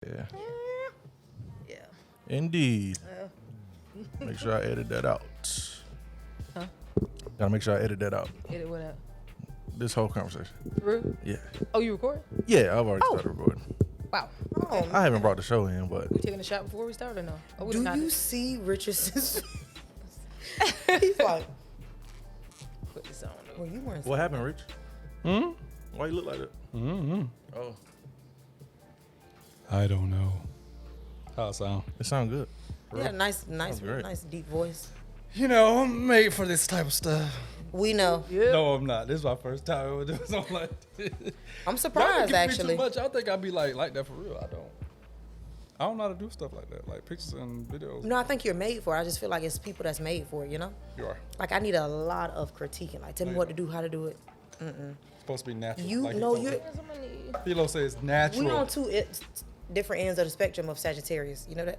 Yeah. Yeah. Indeed. Make sure I edit that out. Huh? Gotta make sure I edit that out. Edit what out? This whole conversation. For real? Yeah. Oh, you recording? Yeah, I've already started recording. Wow. Oh, I haven't brought the show in, but We taking a shot before we start or no? Oh, we do not you see Richardson's? He's like, put this on though. well, you weren't. what happened, Rich? Hmm? Why you look like that? Mm-hmm. Oh, I don't know. How it sound? it sound good. Yeah, nice, great. nice deep voice. You know, I'm made for this type of stuff. We know. Yeah. No, I'm not. This is my first time ever doing something like this. I'm Y'all surprised give me actually. too much. I think I'd be like that for real. I don't know how to do stuff like that, like pictures and videos. No, I think you're made for it. I just feel like it's people that's made for it. You know, You are. like I need a lot of critiquing. Like, tell me what to do, how to do it. It's supposed to be natural. You like know, Hilo you're. said. Hilo says natural. We on two different ends of the spectrum of Sagittarius. You know that?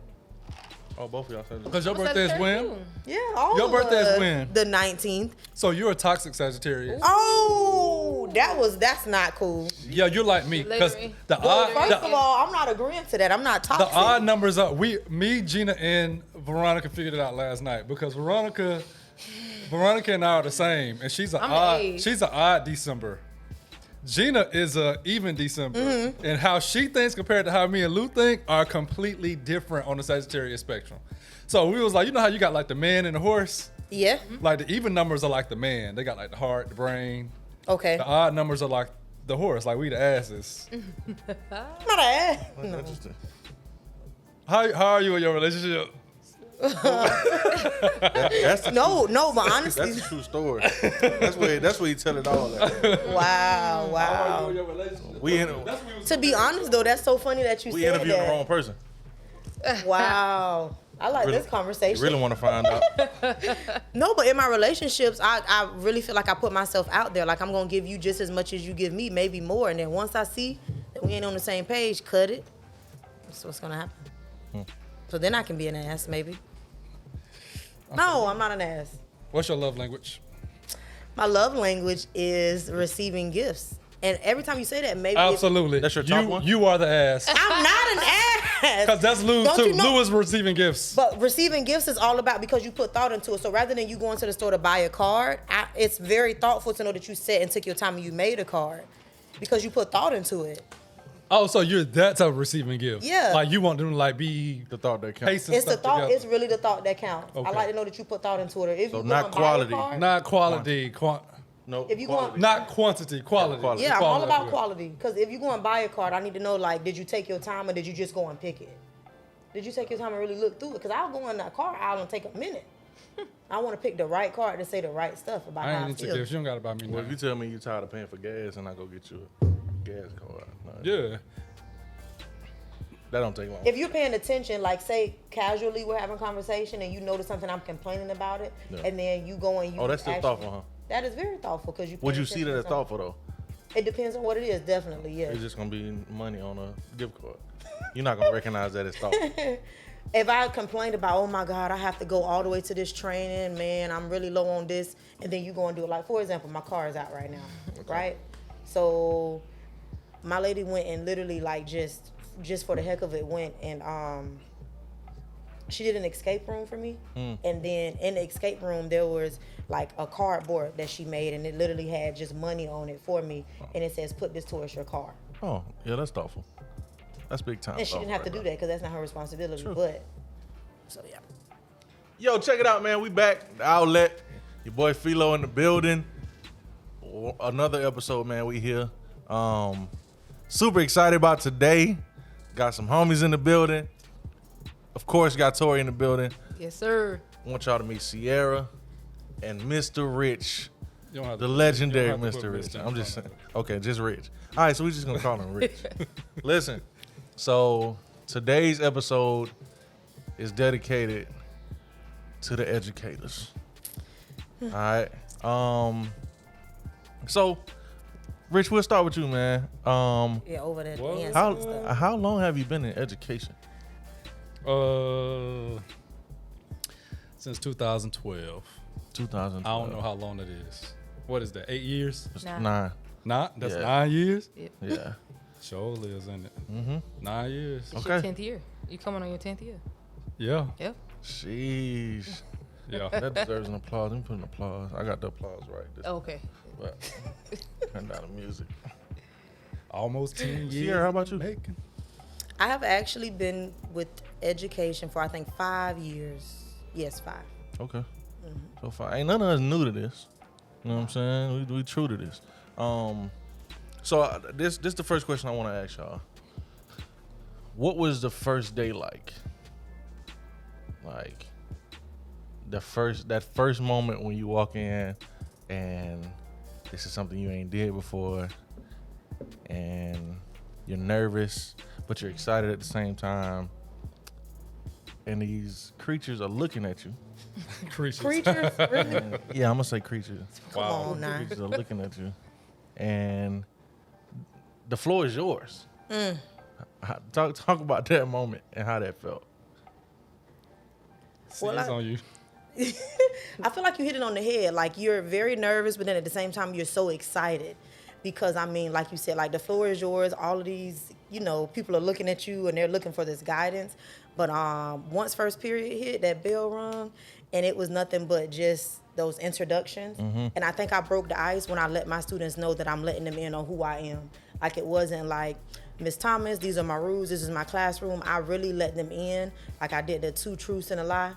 Oh, both of y'all said it. Because your birthday is when? Yeah. All Your of birthday is us. when? The 19th. So you're a toxic Sagittarius. Oh, that's not cool. Yeah, you're like me. Because Literally. the Well, first odd, of all, I'm not agreeing to that. I'm not the toxic. odd numbers are me, Gina, and Veronica figured it out last night because Veronica and I are the same, and she's an I'm the odd. age. She's an odd December. Gina is a even December, and how she thinks compared to how me and Lou think are completely different on the Sagittarius spectrum. So we was like, you know how you got like the man and the horse? Yeah. Like the even numbers are like the man. They got like the heart, the brain. Okay. The odd numbers are like the horse, like we the asses. Not an ass. That's No. interesting. How are you in your relationship? That's the No, but That's honestly, a true story. That's where you tell it all. At. wow. How are you in your relationship? We in, To be honest though, that's so funny that you we said interviewing the that. wrong person. Wow. I like Really- this conversation. Really want to find out. No, but in my relationships, I really feel like I put myself out there. Like I'm gonna give you just as much as you give me, maybe more. And then once I see that we ain't on the same page, cut it. That's what's gonna happen. So then I can be an ass, maybe. No, I'm not an ass. What's your love language? My love language is receiving gifts. And every time you say that, maybe it's- Absolutely. That's your top one? You are the ass. I'm not an ass. Because that's Lou Don't too. you know- Lou is receiving gifts. But receiving gifts is all about because you put thought into it. So rather than you going to the store to buy a card, it's very thoughtful to know that you sat and took your time and you made a card because you put thought into it. Oh, so you're that type of receiving gift. Yeah. Like you want them to like be The thought that counts. pasting It's the stuff thought. together. It's really the thought that counts. I Okay. like to know that you put thought into it. Or if So you not go and buy a quality. card- Not quality. No. If you quality. Not quantity. Quality. Quality. Yeah, I'm all about Yeah. quality. Because if you go and buy a card, I need to know, like, did you take your time or did you just go and pick it? Did you take your time and really look through it? Because I'll go in that car aisle and take a minute. I want to pick the right card to say the right stuff about I how ain't I into feel. gifts. You don't got to buy me Well, if you nothing. tell me you're tired of paying for gas and I go get you a gas card, no, Yeah. that don't take long. If you're paying attention, like say casually we're having a conversation and you notice something I'm complaining about it, Yeah. and then you go and you Oh, that's still actually- thoughtful, huh? That is very thoughtful because you. Would paying you see that attention as to something. thoughtful though? It depends on what it is, definitely, yeah. It's just gonna be money on a gift card. You're not gonna recognize that as thoughtful. If I complained about, oh my God, I have to go all the way to this training, man, I'm really low on this, and then you go and do it. Like, for example, my car is out right now, right? So my lady went and literally, like, just for the heck of it, went and she did an escape room for me. And then in the escape room, there was like a cardboard that she made, and it literally had just money on it for me. And it says, put this towards your car. Oh, yeah, that's thoughtful. That's big time. And she didn't have to do that because that's not her responsibility. True. But, so yeah. Yo, check it out, man. We back. The Outlet. Your boy Philo in the building. Another episode, man. We here. Super excited about today. Got some homies in the building. Of course, got Torrie in the building. Yes, sir. I want y'all to meet Cierra and Mr. Rich. You don't have The to- legendary you don't have to Mr. put Rich. Mr. in I'm just front saying. of Okay, just Rich. All right, so we're just gonna call him Rich. Listen, so today's episode is dedicated to the educators. All right. So Rich, we'll start with you, man. Yeah, over there. What? dancing How and stuff. how long have you been in education? Since 2012. 2012. I don't know how long it is. What is that? 8 years? It's Nah. 9. Not? That's Yeah. 9 years? Yeah. Sure lives in it. Mm-hmm. 9 years. It's Okay. your 10th year. You coming on your 10th year? Yeah. Yep. Sheesh. Yeah. That deserves an applause. Let me put an applause. I got the applause right. This Oh, okay. but turn down the music. Almost 10 years. Sierra, how about you? Making. I have actually been with education for I think 5 years. Yes, 5. Okay. So far, ain't none of us new to this. You know what I'm saying? We true to this. So this the first question I want to ask y'all. What was the first day like? Like that first moment when you walk in and this is something you ain't did before and you're nervous but you're excited at the same time and these creatures are looking at you. Creatures. Creatures, really? And, yeah, I'm gonna say creatures. Come Wow. on now. Creatures are looking at you, and the floor is yours. Talk about that moment and how that felt. Well, It's on you. I feel like you hit it on the head. Like you're very nervous, but then at the same time you're so excited because I mean, like you said, like the floor is yours. All of these, people are looking at you and they're looking for this guidance. But once first period hit, that bell rung, and it was nothing but just those introductions. And I think I broke the ice when I let my students know that I'm letting them in on who I am. Like it wasn't like, Miss Thomas, these are my rules, this is my classroom. I really let them in, like I did the 2 truths and a lie.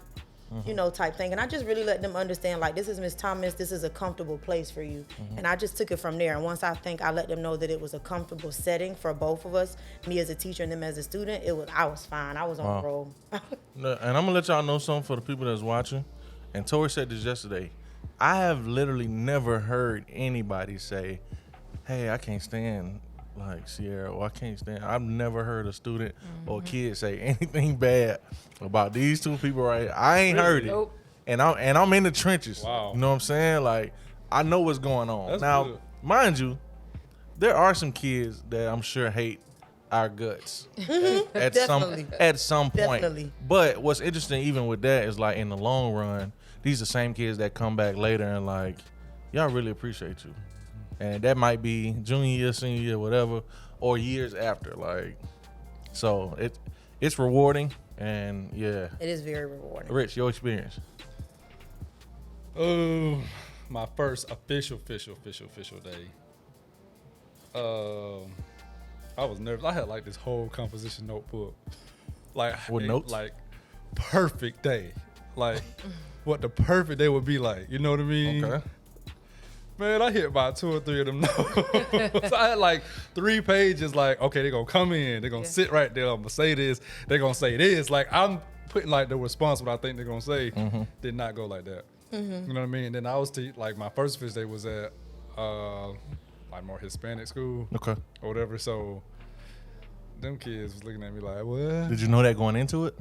Type thing. And I just really let them understand, like, this is Miss Thomas, this is a comfortable place for you. And I just took it from there. And once I let them know that it was a comfortable setting for both of us, me as a teacher and them as a student, I was fine. I was on the roll. And I'm gonna let y'all know something for the people that's watching. And Torrie said this yesterday. I have literally never heard anybody say, "Hey, I can't stand like Sierra," or "I can't stand." I've never heard a student or kid say anything bad about these two people right here. I ain't heard it. Nope. And I'm in the trenches. Wow. You know what I'm saying? Like I know what's going on. That's now, good. mind you, there are some kids that I'm sure hate our guts at some point. Definitely. But what's interesting even with that is like in the long run, these are the same kids that come back later and like, y'all really appreciate you. And that might be junior year, senior year, whatever, or years after. Like, so it's rewarding, and yeah. It is very rewarding. Rich, your experience. Oh, my first official day. I was nervous. I had like this whole composition notebook, like With notes? like perfect day, like what the perfect day would be like. You know what I mean? Okay. Man, I hit about 2 or 3 of them notes. So I had like 3 pages. Like, okay, they're gonna come in, they're gonna sit right there. I'm gonna say this. They're gonna say this. Like I'm putting like the response what I think they're gonna say. Did not go like that. You know what I mean? And then I was like my first official day was at like more Hispanic school Okay. or whatever. So them kids was looking at me like, what? Did you know that going into it?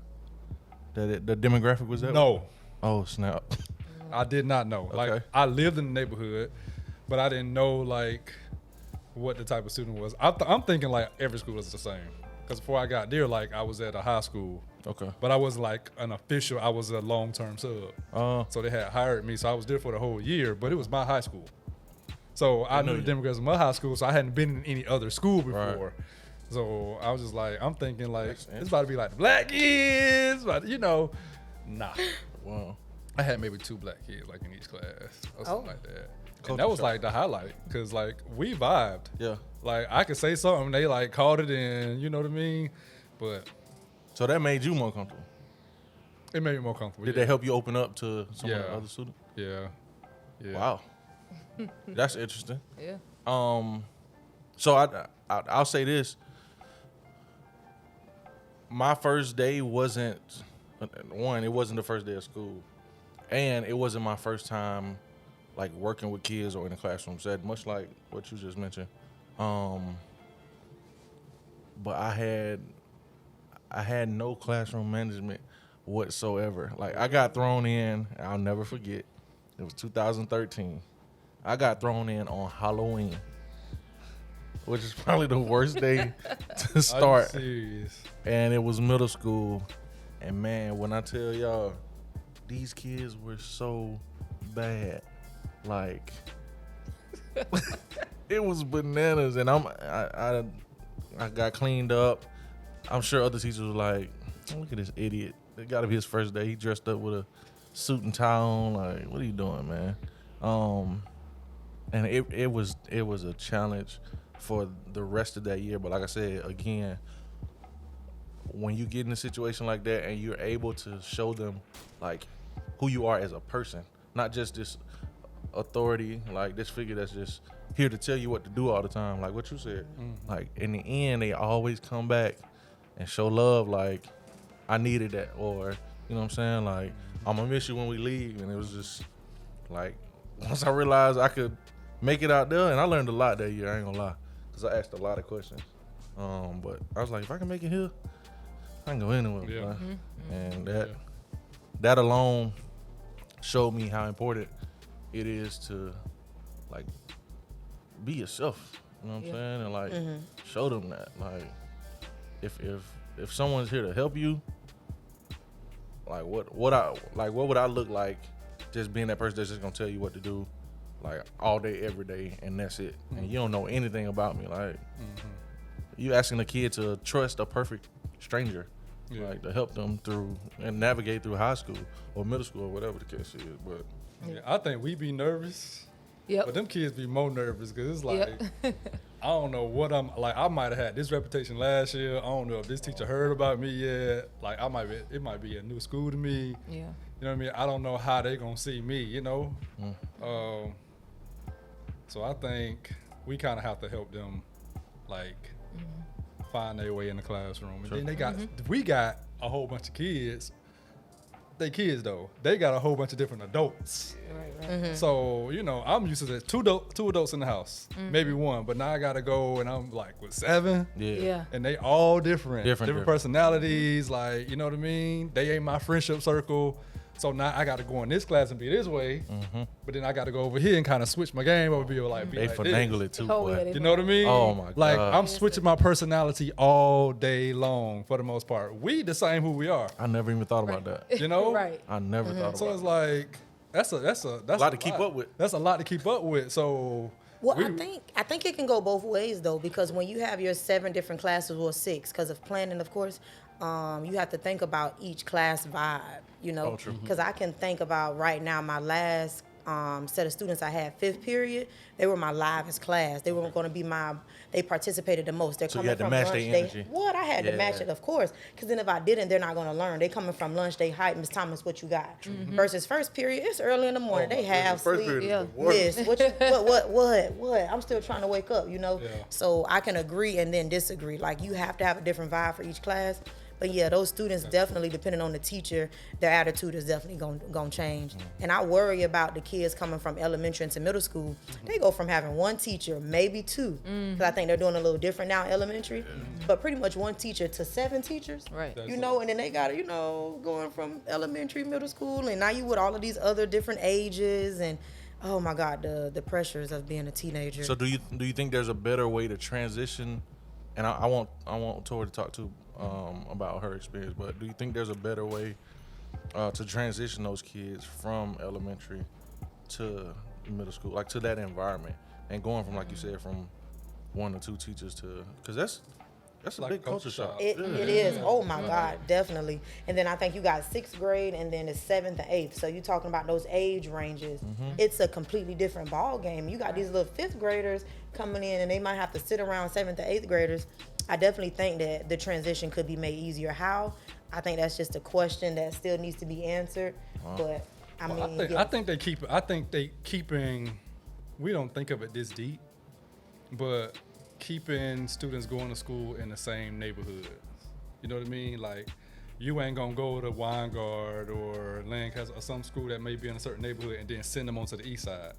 That the demographic was that? No, Oh snap. I did not know. Okay. Like I lived in the neighborhood, but I didn't know like what the type of student was. I'm thinking like every school is the same. Because before I got there, like I was at a high school, Okay. but I was like an official. I was a long-term sub, so they had hired me. So I was there for the whole year, but it was my high school. So I knew the demographics of my high school, so I hadn't been in any other school before. Right. So I was just like, I'm thinking like Makes sense. it's about to be like the black kids, but nah. Wow. I had maybe 2 black kids like in each class or something Oh. like that. Culture And that was shock. like the highlight because like we vibed. Yeah. Like I could say something, they like called it in, you know what I mean? But So that made you more comfortable. it made me more comfortable. Did yeah. that help you open up to some of the Yeah. other students? Yeah. Yeah. Wow. That's interesting. Yeah. So I'll say this. My first day wasn't one. It wasn't the first day of school, and it wasn't my first time like working with kids or in a classroom setting. Much like what you just mentioned. But I had no classroom management whatsoever. Like I got thrown in. I'll never forget. It was 2013. I got thrown in on Halloween, which is probably the worst day to Are you start. serious? And it was middle school. And man, when I tell y'all, these kids were so bad. Like, it was bananas. And I I got cleaned up. I'm sure other teachers were like, look at this idiot. It got to be his first day. He dressed up with a suit and tie on. Like, what are you doing, man? And it was a challenge for the rest of that year. But like I said, again, when you get in a situation like that and you're able to show them like who you are as a person, not just this authority, like this figure that's just here to tell you what to do all the time, like what you said. Like in the end, they always come back and show love. Like, I needed that, or you know what I'm saying? Like, I'm gonna miss you when we leave. And it was just like, once I realized I could make it out there, and I learned a lot that year, I ain't gonna lie, because I asked a lot of questions. But I was like, if I can make it here, I can go anywhere. Yeah. And that alone showed me how important it is to like be yourself. You know what I'm saying? And like show them that. Like if someone's here to help you, like what would I look like just being that person that's just gonna tell you what to do, like all day, every day, and that's it. And you don't know anything about me. Like you asking a kid to trust a perfect stranger, like to help them through and navigate through high school or middle school or whatever the case is. But Yeah, I think we be nervous, but them kids be more nervous because it's like, I don't know what I'm, like I might have had this reputation last year. I don't know if this teacher heard about me yet. Like it might be a new school to me. Yeah. You know what I mean? I don't know how they gonna see me, you know? So I think we kind of have to help them, like, find their way in the classroom. And then we got a whole bunch of kids. They kids though. They got a whole bunch of different adults. Right. So, you know, I'm used to that two adults in the house, maybe one, but now I gotta go and I'm like with 7. Yeah. And they all different Different. personalities, like, you know what I mean? They ain't my friendship circle. So now I gotta go in this class and be this way, but then I gotta go over here and kind of switch my game over, be like they this. finagle it too, Oh, boy. yeah, they You know what I mean? Oh, my Like God. I'm switching my personality all day long for the most part. We the same who we are, I never even thought about that. you know? Right. I never thought So about it's that. like that's A lot to keep up with. That's a lot to keep up with. So Well, I think it can go both ways though, because when you have your 7 different classes or 6, because of planning, of course, you have to think about each class vibe, you know. Oh, true. Because I can think about right now my last set of students I had 5th period. They were my livest class. They were going to be they participated the most. They're So you coming had to from match lunch. their energy. What? I had to match Yeah. it, of course. Because then if I didn't, they're not going to learn. They coming from lunch. They hype, Miss Thomas, what you got? Versus first period, it's early in the morning. Oh, they have first sleep. period is Yeah. the worst. Miss, what? I'm still trying to wake up, you know? Yeah. So I can agree and then disagree. Like, you have to have a different vibe for each class. But yeah, those students definitely, depending on the teacher, their attitude is definitely going to change. And I worry about the kids coming from elementary into middle school. They go from having one teacher, maybe 2, because I think they're doing a little different now in elementary, but pretty much one teacher to 7 teachers. Right. You know, and then they got, you know, going from elementary, middle school, and now you with all of these other different ages, and oh my God, the pressures of being a teenager. So do you think there's a better way to transition? And I want Torrie to talk to about her experience, but do you think there's a better way to transition those kids from elementary to middle school, like to that environment, and going from, like you said, from 1 or 2 teachers to, because that's a Like big a culture culture shock. shock. It is. Oh my God, definitely. And then I think you got 6th grade, and then it's 7th and 8th. So you're talking about those age ranges. It's a completely different ball game. You got these little 5th graders coming in, and they might have to sit around 7th to 8th graders. I definitely think that the transition could be made easier. How? I think that's just a question that still needs to be answered. But I mean, I think they keeping. We don't think of it this deep, but keeping students going to school in the same neighborhood. You know what I mean? Like, you ain't gonna go to Weingard or Lancaster or some school that may be in a certain neighborhood and then send them onto the east side.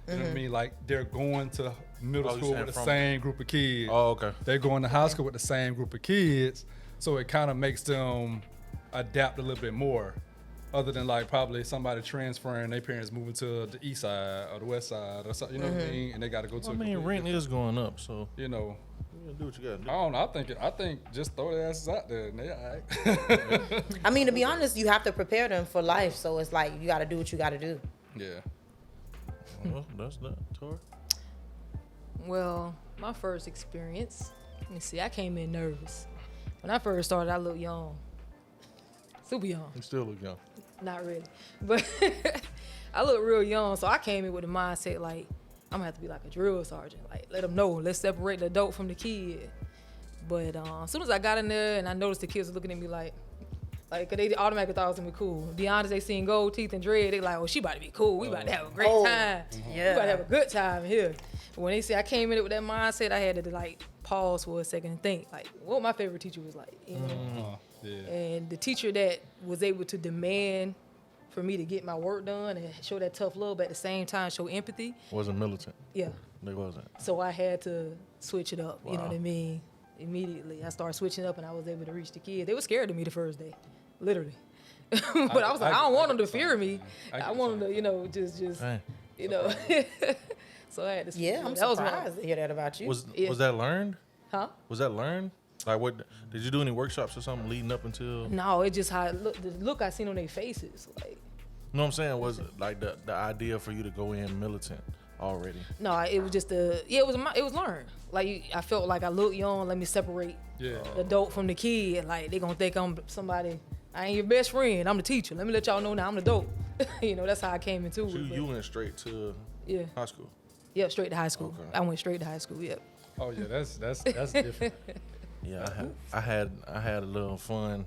You know what I mean? Like, they're going to middle Oh, you school saying with the from- same group of kids. Oh, okay. They're going to high school with the same group of kids, so it kind of makes them adapt a little bit more. Other than like probably somebody transferring, their parents moving to the east side or the west side or something, you know what I mean? And they got to go to. I mean, rent is going up, so You know, you gotta do what you gotta do. I don't know. I think just throw their asses out there and they all right. I mean, to be honest, you have to prepare them for life. So it's like you got to do what you got to do. Yeah. Well, that's that, Torrie. Well, my first experience Let me see. I came in nervous. When I first started, I looked young. Super young. You still look young. Not really. But I look real young. So I came in with the mindset like, I'm going to have to be like a drill sergeant. Like, let them know. Let's separate the adult from the kid. But as soon as I got in there and I noticed the kids were looking at me like, cause they automatically thought I was gonna be cool. To be honest, they seen gold teeth and dread. They like, oh, she about to be cool. We about to have a great time. We about to have a good time here. But when they see I came in it with that mindset, I had to like pause for a second and think like, what my favorite teacher was like. You know? And the teacher that was able to demand for me to get my work done and show that tough love, but at the same time show empathy. Wasn't militant. Yeah. They wasn't. So I had to switch it up. Wow. You know what I mean? Immediately, I started switching up, and I was able to reach the kids. They were scared of me the first day, literally. But I was like, I don't want them to fear me. I want them to, you know, just Hey. you know. So I had to. Yeah, I'm surprised to hear that about you. Was that learned? Huh? Was that learned? Like, what did you do any workshops or something leading up until? No, it just how it looked, the look I seen on their faces, like. You know what I'm saying? Was it like the idea for you to go in militant already? No, it was just it was learned. Like I felt like I look young. Let me separate the adult from the kid. Like they gonna think I'm somebody. I ain't your best friend. I'm the teacher. Let me let y'all know now I'm the adult. You know, that's how I came into it. You went straight to high school. Yeah, straight to high school. Okay. I went straight to high school. Yep. Oh yeah, that's different. Yeah, I had a little fun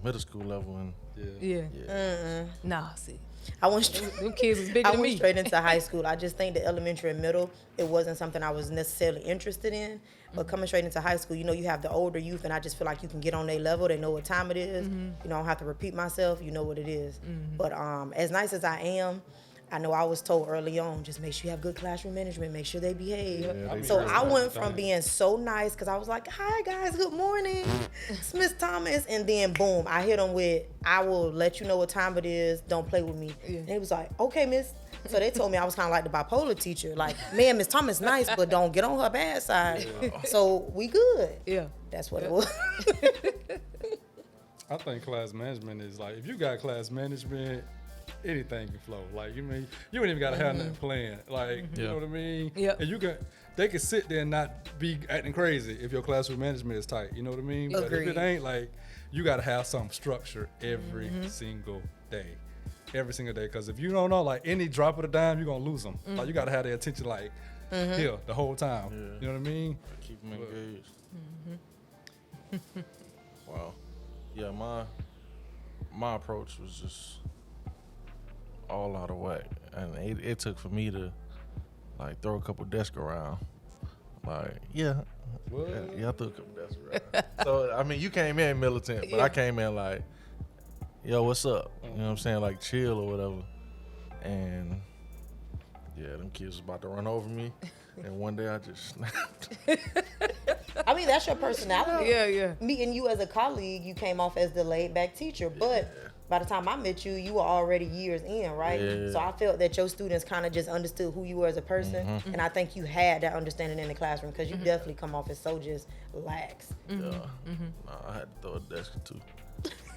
middle school level and Yeah. Nah, see. I went Them kids was bigger I than went me. straight into high school. I just think the elementary and middle, it wasn't something I was necessarily interested in. But coming straight into high school, you know, you have the older youth, and I just feel like you can get on their level. They know what time it is. You know, I don't have to repeat myself. You know what it is. But as nice as I am, I know I was told early on, just make sure you have good classroom management, make sure they behave. So I went from being so nice, because I was like, hi guys, good morning, it's Miss Thomas. And then boom, I hit them with, I will let you know what time it is, don't play with me. And they was like, okay, miss. So they told me I was kind of like the bipolar teacher. Like, man, Miss Thomas nice, but don't get on her bad side. So we good. Yeah. That's what it was. I think class management is like, if you got class management, anything can flow. Like, you ain't even gotta have nothing planned. Like, you know what I mean? Yeah. And they can sit there and not be acting crazy if your classroom management is tight. You know what I mean? But if Agreed. it ain't, like, you gotta have some structure every single day. Every single day. Because if you don't know, like, any drop of the dime, you're gonna lose them. Like, you gotta have their attention, like, here the whole time. Yeah. You know what I mean? keep them engaged. Wow. Yeah, my approach was just all out of whack, and it took for me to like throw a couple desks around. Like, yeah, I threw a couple desks around. So I mean, you came in militant, but I came in like, yo, what's up? You know what I'm saying? Like chill or whatever. And yeah, them kids was about to run over me, and one day I just snapped. I mean, that's your personality. Yeah. Meeting you as a colleague, you came off as the laid back teacher, but by the time I met you, you were already years in, right? Yeah. So I felt that your students kind of just understood who you were as a person, and I think you had that understanding in the classroom, because you definitely come off as so just lax. Yeah. Nah, I had to throw a desk or two.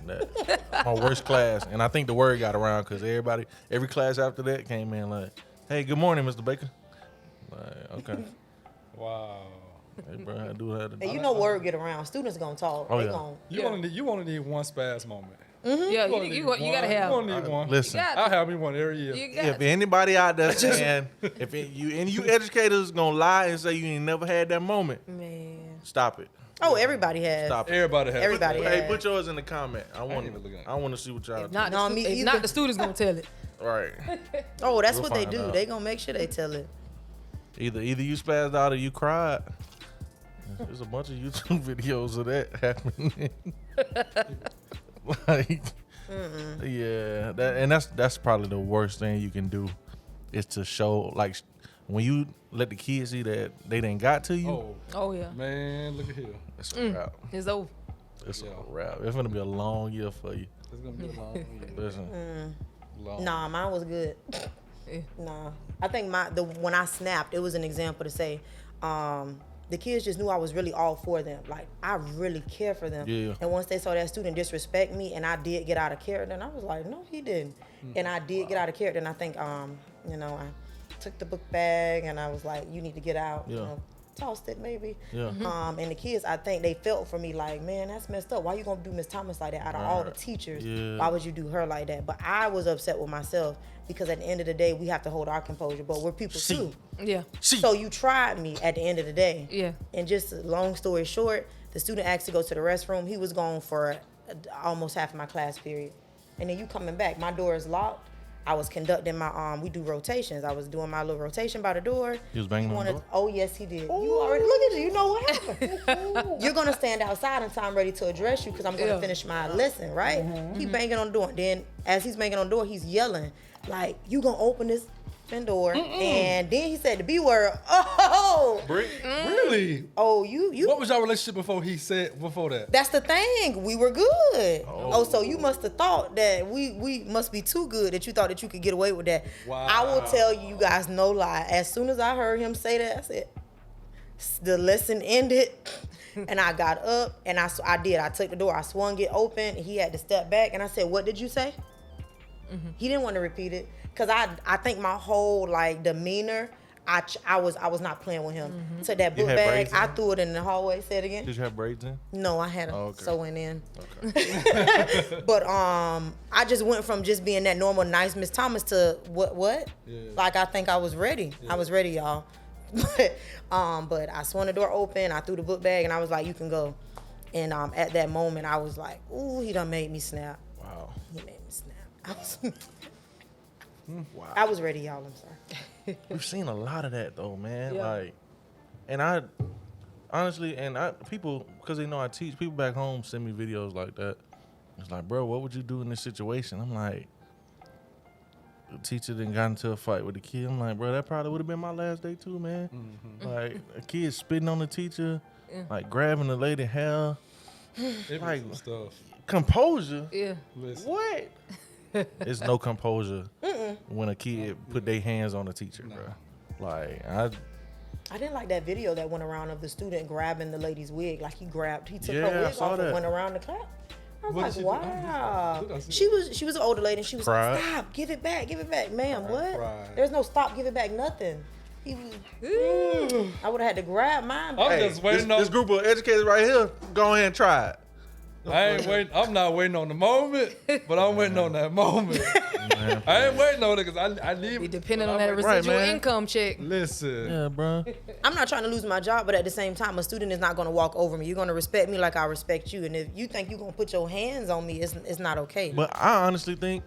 That, my worst class, and I think the word got around because every class after that came in like, "Hey, good morning, Mr. Baker." Like, okay. Wow. Hey, bro, I do have to. And you know word get around. Students gonna talk. Oh, They yeah. gonna, You only need one spaz moment. Yeah, you gotta have. You only need one. Listen, got I have me one every year. You got if anybody out there saying, you educators gonna lie and say you ain't never had that moment, Man. stop it. oh, everybody has. Stop it. Everybody has. Everybody Hey, has. put yours in the comment. I want even looking at it. I want to see what y'all If do. not, No, the, me if either. not, the students gonna tell it. Right. Oh, that's We'll what they find do. out. They gonna make sure they tell it. Either you spazzed out or you cried. There's a bunch of YouTube videos of that happening. Like, yeah, that's probably the worst thing you can do, is to show, like, when you let the kids see that they didn't got to you. Oh yeah. Man, look at here. It's a wrap. It's over. It's a wrap. It's gonna be a long year for you. It's gonna be a long year. Listen, Long. Nah, mine was good. Yeah. Nah, I think when I snapped, it was an example to say, the kids just knew I was really all for them. Like, I really care for them. Yeah. And once they saw that student disrespect me, and I did get out of character, and I was like, no, he didn't. And I did get out of character, and I think, I took the book bag, and I was like, you need to get out. Yeah. tossed it maybe. Yeah. And the kids, I think they felt for me like, man, that's messed up. Why you gonna do Miss Thomas like that? Out of all the teachers, why would you do her like that? But I was upset with myself because at the end of the day, we have to hold our composure. But we're people too. Yeah. So you tried me at the end of the day. Yeah. And just long story short, the student asked to go to the restroom. He was gone for almost half of my class period. And then you coming back, my door is locked. I was conducting my we do rotations. I was doing my little rotation by the door. He was banging on the door? Oh yes, he did. You already look at you. You know what happened. You're gonna stand outside until I'm ready to address you because I'm gonna finish my lesson, right? He banging on the door. Then as he's banging on the door, he's yelling like, "You gonna open this door?" And then he said the B word. Oh, Really? oh, you. What was your relationship before that? That's the thing. We were good. Oh, so you must have thought that we must be too good that you thought that you could get away with that. Wow. I will tell you guys no lie. As soon as I heard him say that, I said, the lesson ended. And I got up and I did. I took the door. I swung it open. And he had to step back. And I said, "What did you say?" He didn't want to repeat it because I think my whole like demeanor. I was not playing with him. So that book had bag, braids I in? threw it in the hallway. Say it again. Did you have braids in? No, I had a okay. sewing in. Okay. But I just went from just being that normal nice Miss Thomas to what? Yeah. Like I think I was ready. I was ready, y'all. But I swung the door open. I threw the book bag, and I was like, "You can go." And at that moment, I was like, "Ooh, he done made me snap." Wow. He made me snap. I was ready, y'all. I'm sorry. We've seen a lot of that though, man. Yeah. Like, and I honestly, people, because they know I teach, people back home send me videos like that. It's like, bro, what would you do in this situation? I'm like, the teacher then got into a fight with the kid. I'm like, bro, that probably would have been my last day too, man. Like, a kid spitting on the teacher, like grabbing the lady hair. It Like- was some stuff. Composure? Yeah. Listen. What? There's no composure when a kid put their hands on a teacher, bro. Like, I didn't like that video that went around of the student grabbing the lady's wig. Like he took Yeah, I her wig saw off that. and went around the clap. I was What like, did she do? wow. Did I see She was an older lady and she was Cried. like, "Stop, give it back, ma'am." What? cried. There's no stop, give it back, nothing. He was. I would have had to grab mine. I'm hey, just waiting this group of educators right here, go ahead and try it. I ain't waiting. I'm not waiting on the moment, but I'm waiting on that moment. I ain't waiting on it because I need. Be depending on that Right, residual man. income check. Listen. Yeah, bro. I'm not trying to lose my job, but at the same time, a student is not going to walk over me. You're going to respect me like I respect you. And if you think you're going to put your hands on me, it's not okay. But I honestly think,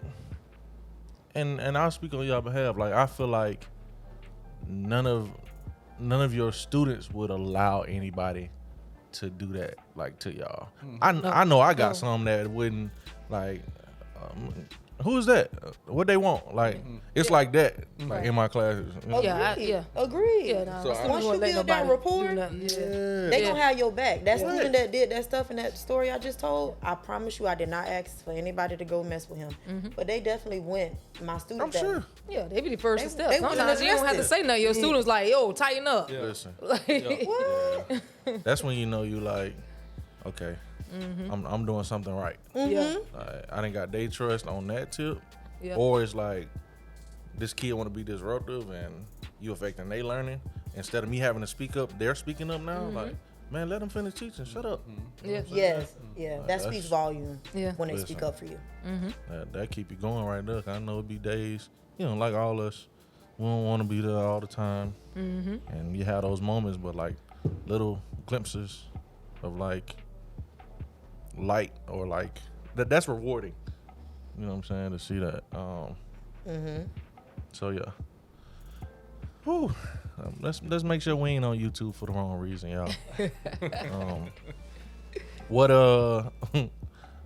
and I'll speak on y'all behalf, like I feel like none of your students would allow anybody to do that, like to y'all. I know I got some that wouldn't, like, who is that? What they want? Like, it's like that, like in my classes. You know? Yeah, Agreed. Yeah, nah, So students Once you wouldn't let build that nobody rapport, do nothing. Yeah. they Yeah. gonna have your back. That What? student that did that stuff in that story I just told, I promise you, I did not ask for anybody to go mess with him. But they definitely went. My student. I'm sure. Yeah, they be the first They- step. they wouldn't Sometimes you don't have to address say nothing. Your students like, yo, tighten up. Yeah. Listen, Like, yeah. That's when you know you like, okay, I'm doing something right. yeah. I didn't got day trust on that tip. Yeah. Or it's like this kid want to be disruptive and you affecting their learning. Instead of me having to speak up, they're speaking up now. Like, man, let them finish teaching. Shut up. Yeah. Yes. Yeah. That That's- speaks volume. Yeah. When they Listen. speak up for you. That keep you going right there. 'Cause I know it be days, like all us, we don't want to be there all the time. And you have those moments, but like little glimpses of like light or like that's rewarding. You know what I'm saying? To see that. So yeah. Whew. Let's make sure we ain't on YouTube for the wrong reason, y'all.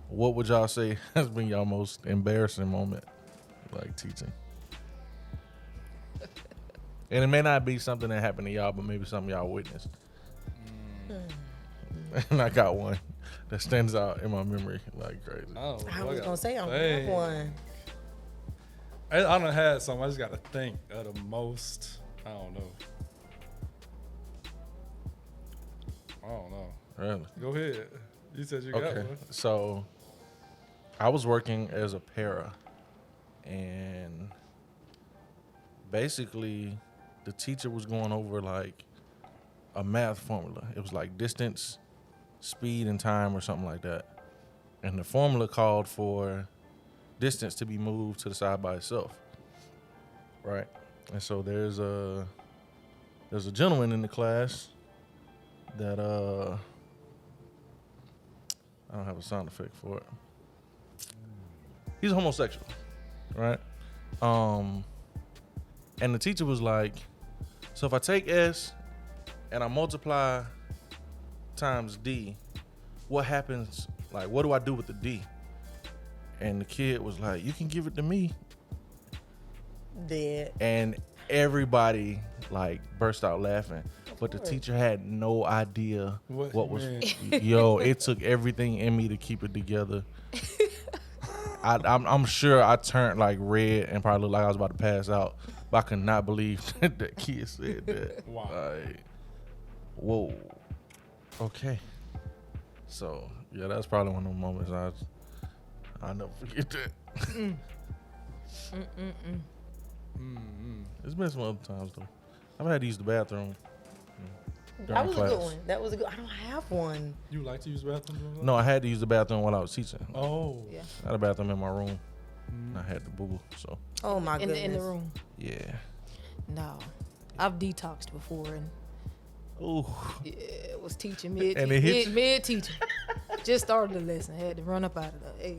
What would y'all say has been y'all most embarrassing moment, like teaching? And it may not be something that happened to y'all, but maybe something y'all witnessed. And I got one that stands out in my memory like crazy. Oh, I boy, was gonna say I'm dang. one. I done had some. I just got to think of the most. I don't know. Really? Go ahead. You said you got Okay. one. So I was working as a para, and basically the teacher was going over like a math formula. It was like distance, speed, and time or something like that. And the formula called for distance to be moved to the side by itself. Right? And so there's a gentleman in the class that I don't have a sound effect for it. He's homosexual, right? And the teacher was like, so if I take S and I multiply times D, what happens? Like, what do I do with the D? And the kid was like, you can give it to me. Dead. And everybody like burst out laughing. But the teacher had no idea what was. Yo, it took everything in me to keep it together. I'm sure I turned like red and probably looked like I was about to pass out. But I could not believe that kid said that. Wow. Like, whoa. Okay. So yeah, that's probably one of those moments I'll never forget that. It's been some other times though. I've had to use the bathroom. That was class. a good one. That was a good. I don't have one. You like to use bathrooms? No, I had to use the bathroom while I was teaching. Oh. Yeah. I had a bathroom in my room. And I had to boo. So Oh my goodness. In the room. yeah. No, I've detoxed before and Ooh. it was teaching mid And it hit you? mid teaching. Just started the lesson. Had to run up out of the. Hey.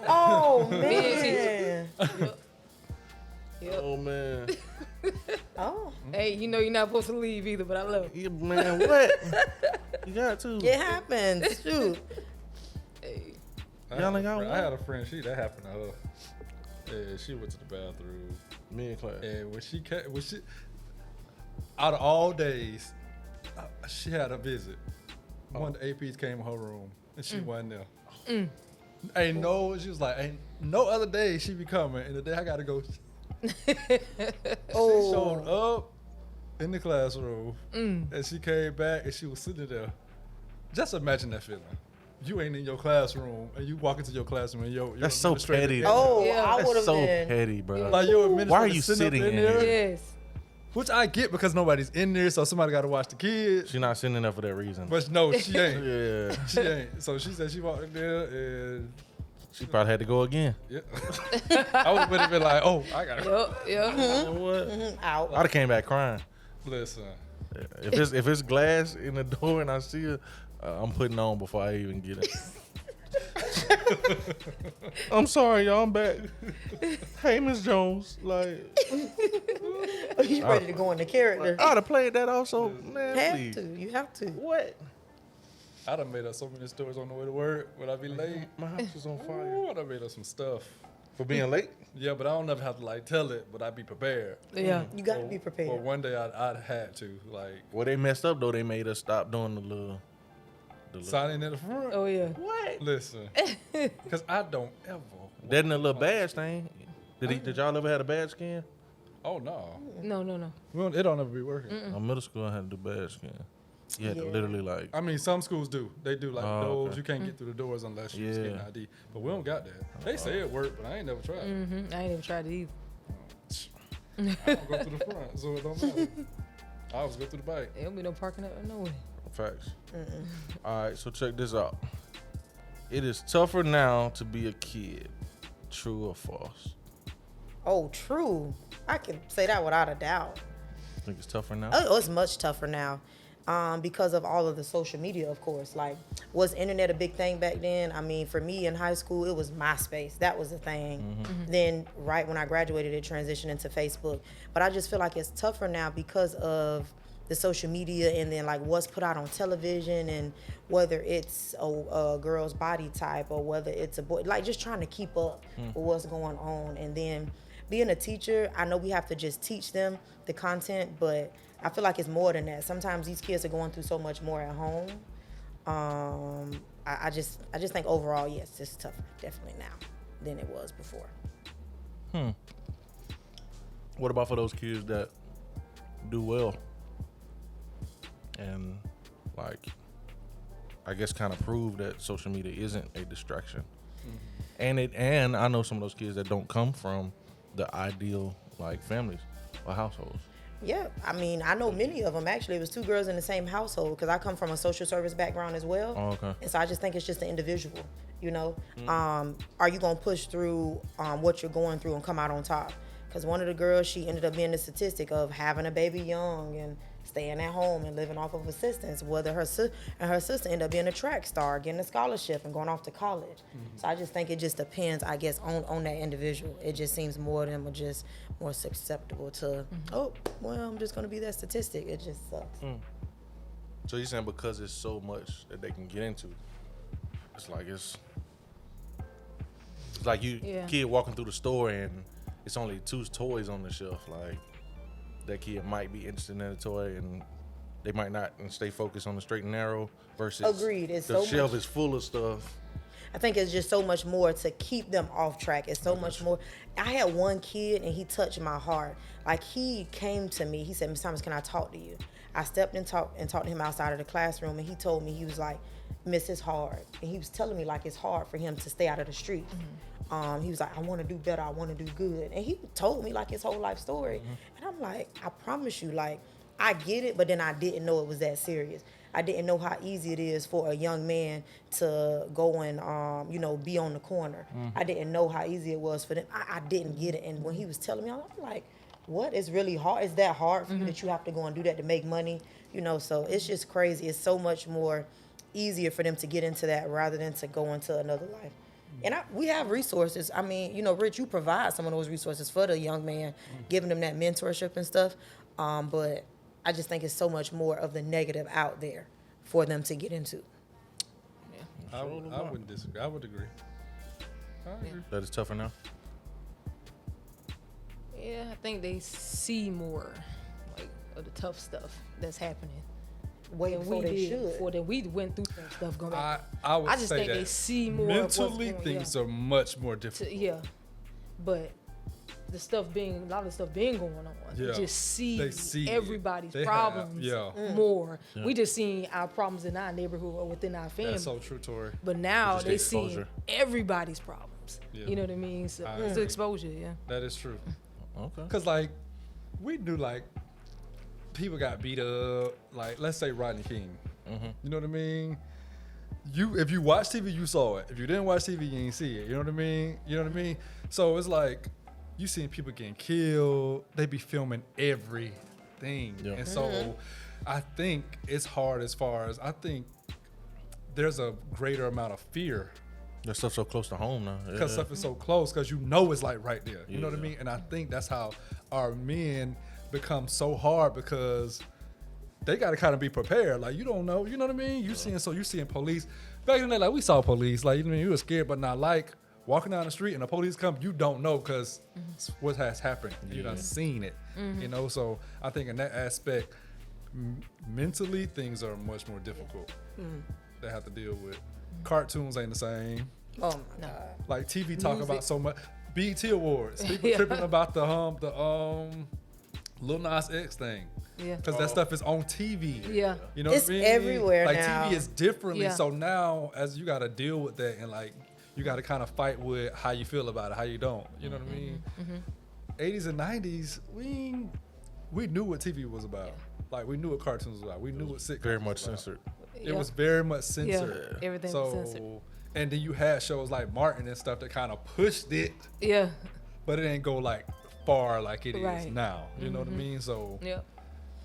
Oh man. Yep. Oh man. Oh, Hey, you know you're not supposed to leave either, but I love it. Yeah, man, what? You got to. it happens. Shoot. Hey. Y'all ain't got I one? had a friend. That happened to her. Yeah, she went to the bathroom, Me and class. and when she out of all days, she had a visit. One of the APs came in her room, and she wasn't there. She was like, ain't no other day she be coming, and the day I gotta go. She showed up in the classroom, and she came back, and she was sitting there. Just imagine that feeling. You ain't in your classroom, and you walk into your classroom, and your That's so administrator- petty. Oh, Yeah. I would That's have so been. petty, bro. Like your administrator Why are you sitting up sitting in in there? here? Yes. Which I get because nobody's in there, so somebody got to watch the kids. She's not sitting there for that reason. But no, she ain't. Yeah. She ain't. So she said she walked in there and She probably had to go again. yeah. I would have been like, oh, I got to Yep. Yep. You know what? Out. I'd have came back crying. listen. If it's glass in the door and I see her, I'm putting on before I even get it. I'm sorry, y'all. I'm back. Hey, Miss Jones. Like, You ready to go into character? I'd have played that also. Man, Have please. to. You have to. What? I done made up so many stories on the way to work when I be late. My house is on fire. Ooh, I done made up some stuff. For being late? Yeah, but I don't never have to like tell it, but I be prepared. Yeah. You got to be prepared. Well, one day I had to like Well, they messed up, though. They made us stop doing the little signing in the front. Oh yeah. What? Listen, because I don't ever. That in a little badge thing. Did y'all ever have a badge scan? Oh no, No. it don't ever be working. In middle school, I had to do badge scan. You had to Yeah. literally like. I mean, some schools do. They do like Oh, those. okay. You can't get through the doors unless you Yeah. scan an ID. But we don't got that. They say it worked, but I ain't never tried. Mm-hmm. I ain't even tried it either. I don't go through the front, so it don't matter. I always go through the back. There don't be no parking up no way. Facts. All right, so check this out. It is tougher now to be a kid. True or false? Oh, true. I can say that without a doubt. Think it's tougher now? Oh, it's much tougher now because of all of the social media, of course. Like, was internet a big thing back then? I mean, for me in high school, it was MySpace. That was the thing. Then right when I graduated, it transitioned into Facebook. But I just feel like it's tougher now because of the social media and then like what's put out on television and whether it's a girl's body type or whether it's a boy, like just trying to keep up with what's going on. And then being a teacher, I know we have to just teach them the content, but I feel like it's more than that. Sometimes these kids are going through so much more at home. I just think overall, yes, it's tougher definitely now than it was before. What about for those kids that do well and like I guess kind of prove that social media isn't a distraction? And I know some of those kids that don't come from the ideal like families or households. Yeah, I mean, I know many of them. Actually, it was 2 girls in the same household because I come from a social service background as well. Oh, okay. And so I just think it's just an individual, you know. Are you going to push through what you're going through and come out on top? Because one of the girls, she ended up being the statistic of having a baby young and staying at home and living off of assistance, whether her sister ended up being a track star, getting a scholarship and going off to college. So I just think it just depends, I guess, on that individual. It just seems more of them are just more susceptible to, oh, well, I'm just going to be that statistic. It just sucks. So you're saying because it's so much that they can get into, it's like you kid walking through the store and it's only 2 toys on the shelf. Like that kid might be interested in a toy and they might not, and stay focused on the straight and narrow versus Agreed. It's the so shelf much. is full of stuff. I think it's just so much more to keep them off track. It's so much more. I had one kid and he touched my heart. Like he came to me. He said, "Miss Thomas, can I talk to you?" I stepped and talked to him outside of the classroom, and he told me, he was like, "Miss, it's hard." And he was telling me like it's hard for him to stay out of the street. He was like, "I want to do better. I want to do good." And he told me like his whole life story. And I'm like, I promise you, like, I get it, but then I didn't know it was that serious. I didn't know how easy it is for a young man to go and, be on the corner. I didn't know how easy it was for them. I didn't get it. And when he was telling me, I'm like, what? It's really hard. Is that hard for you that you have to go and do that to make money? So it's just crazy. It's so much more easier for them to get into that rather than to go into another life. And we have resources. I mean, Rich, you provide some of those resources for the young man, giving them that mentorship and stuff. But I just think it's so much more of the negative out there for them to get into. I wouldn't disagree. I would agree. I agree. That is tougher now. Yeah, I think they see more like of the tough stuff that's happening. Way than before we they did should. before that we went through some stuff going back. I would I just say think that they see more of what's mentally going- things are much more difficult. yeah, but a lot of the stuff being going on. Yeah. You just They see it. everybody's They have- problems yeah. more. Yeah. We just seeing our problems in our neighborhood or within our family. That's so true, Torrie. But now Just they exposure. see everybody's problems. Yeah. You know what I mean? So I it's agree. exposure, yeah. That is true. Okay. Cause like we knew like people got beat up. Like let's say Rodney King. You know what I mean? If you watch TV, you saw it. If you didn't watch TV, you ain't see it. You know what I mean? So it's like you seeing people getting killed. They be filming everything, Yeah. and so I think it's hard as far as I think there's a greater amount of fear That stuff's so close to home now. because stuff is so close because it's like right there. You know what I Yeah. mean? And I think that's how our men become so hard because they got to kind of be prepared. Like you don't know, you know what I mean? You seeing police back in the day. Like we saw police. Like you were scared, but not like walking down the street and the police come. You don't know because what has happened. You done seen it. So I think in that aspect, mentally things are much more difficult. They have to deal with. Cartoons ain't the same. Oh my God. Like TV talk Music. about so much. BET Awards. People Yeah. tripping about the Lil Nas X thing. Yeah. Because that stuff is on TV. Yeah. You know It's what I mean? everywhere like now. TV is differently. Yeah. So now as you gotta deal with that and like you gotta kind of fight with how you feel about it, how you don't. You know what I mean? 80s and 90s, we knew what TV was about. Like we knew what cartoons was about. We knew what sitcoms very was much about. censored. It was very much censored. Yeah, everything so, was censored. and then you had shows like Martin and stuff that kind of pushed it, Yeah. but it ain't go like far like it is Right. now. You know what I mean? So Yeah.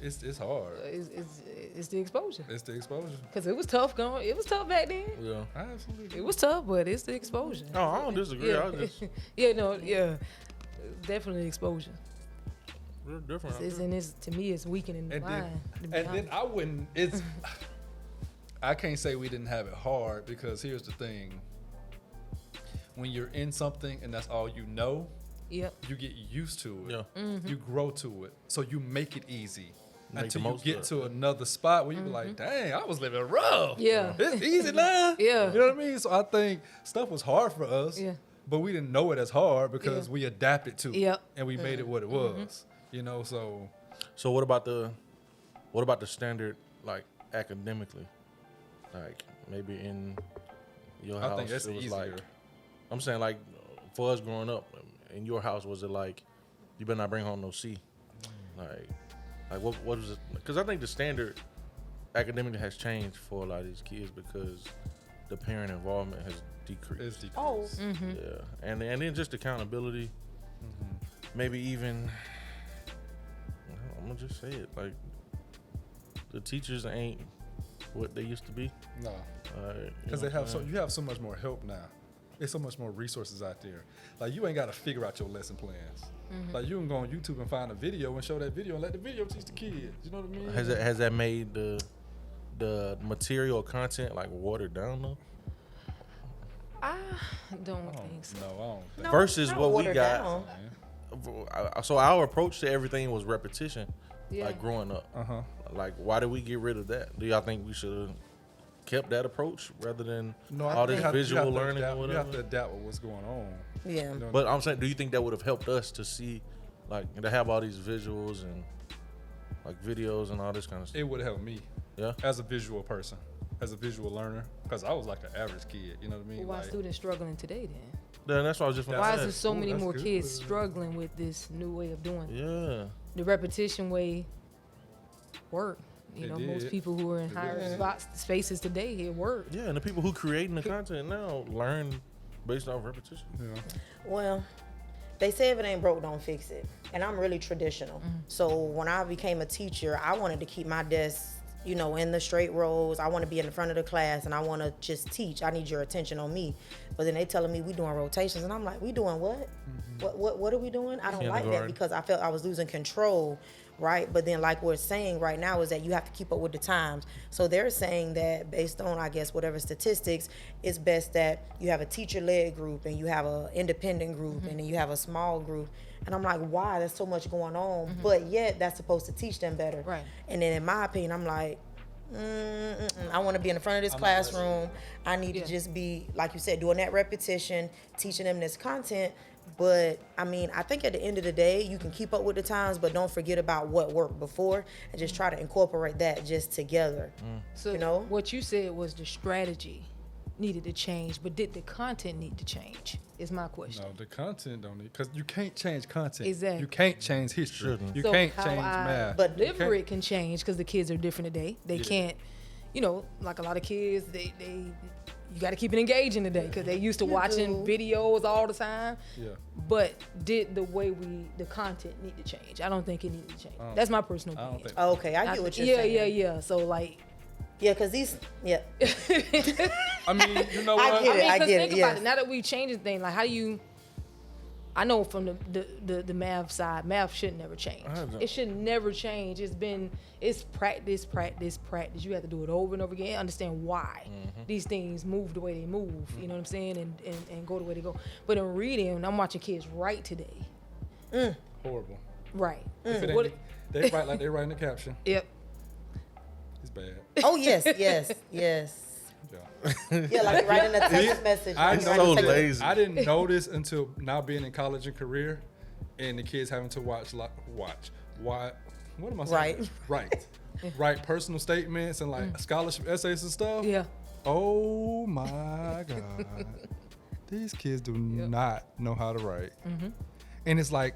it's hard. It's the exposure. It's the exposure. Because it was tough going. It was tough back then. Yeah. Absolutely. It was tough, but it's the exposure. No, I don't disagree. Yeah. I just yeah. Definitely exposure. real different. To me, it's weakening the And mind. to be then honest. I wouldn't. It's I can't say we didn't have it hard because here's the thing. When you're in something and that's all you know, Yep. you get used to it. Yeah. You grow to it. So you make it easy. Make the Until you most get of it. to another spot where you be like, dang, I was living rough. Yeah. It's easy now. Yeah. You know what I mean? So I think stuff was hard for us. Yeah. But we didn't know it as hard because Yeah. we adapted to it. Yep. And we made it what it was. So So what about the standard, like academically, like maybe in your house? I think that's it was easier. like, I'm saying like for us growing up in your house, was it like you better not bring home no C, like Like what was it? Because I think the standard academically has changed for a lot of these kids because the parent involvement has decreased. It's decreased. Oh. Yeah, and then just accountability. Maybe even I'm gonna just say it, like the teachers ain't what they used to be. No, Because because you have so much more help now. There's so much more resources out there. Like you ain't got to figure out your lesson plans. Like you can go on YouTube and find a video and show that video and let the video teach the kids. You know what I mean? Has that made the material content like watered down though? I don't think so. No, I don't think. No, Versus not what we watered got. down. So our approach to everything was repetition, Yeah. like growing up. Uh-huh. Like, why did we get rid of that? Do y'all think we should have kept that approach rather than No, all this visual you learning or You whatever? have to adapt with what's going on. Yeah. You know, But I'm saying, do you think that would have helped us to see, like, to have all these visuals and like videos and all this kind of stuff? it would have helped me Yeah. as a visual person, as a visual learner, because I was like an average kid. You know what I mean? Well, why Like, students struggling today then? Then that's what I was just. That's Why saying. is there so Ooh, many that's more good. kids struggling with this new way of doing it? Yeah. The repetition way work. You It know, did. most people who are in higher spaces today, it work. Yeah, and the people who creating the content now learn based off repetition. you know, Well, they say if it ain't broke, don't fix it. And I'm really traditional. So when I became a teacher, I wanted to keep my desk, you know, in the straight rows. I want to be in the front of the class and I want to just teach. I need your attention on me. But then they telling me we doing rotations and I'm like, we doing what? What are we doing? I don't like that Kindergarten. because I felt I was losing control, right? But then like we're saying right now is that you have to keep up with the times. So they're saying that based on, I guess, whatever statistics, it's best that you have a teacher-led group and you have an independent group and then you have a small group. And I'm like, why? There's so much going on. But yet that's supposed to teach them better. Right. And then in my opinion, I'm like, I want to be in the front of this classroom. I need to just be, like you said, doing that repetition, teaching them this content. But I mean, I think at the end of the day, you can keep up with the times, but don't forget about what worked before and just try to incorporate that just together. So You know? what you said was the strategy needed to change, but did the content need to change? Is my question. no, the content don't need, because you can't change content. Exactly. You can't change history. Shouldn't. You So can't how change I math. But deliver it can change because the kids are different today. They Yeah. can't, you know, like a lot of kids, you got to keep it engaging today because they used to watching do. videos all the time. Yeah. But did the content need to change? I don't think it needed to change. That's my personal I don't opinion. think. okay, I get what you're yeah, saying. yeah. So like, Yeah, because these, yeah. I mean, you know I what? get it. I mean, 'cause get think it, about yes. it. Now that we changing things, like how do you? I know from the math side, math should never change. I don't- It should never change. It's practice. You have to do it over and over again. Understand why these things move the way they move. You know what I'm saying? And go the way they go. But in reading, I'm watching kids write today. Horrible. Right. If it What- ain't, they write like they write in the caption. Yep. It's bad. Oh, yes. Yeah. Yeah, like writing a text message. I like know writing a so text- lazy. I didn't know this until now being in college and career, and the kids having to what am I saying? Write personal statements and like scholarship essays and stuff. Yeah. Oh my God, these kids do not know how to write. And it's like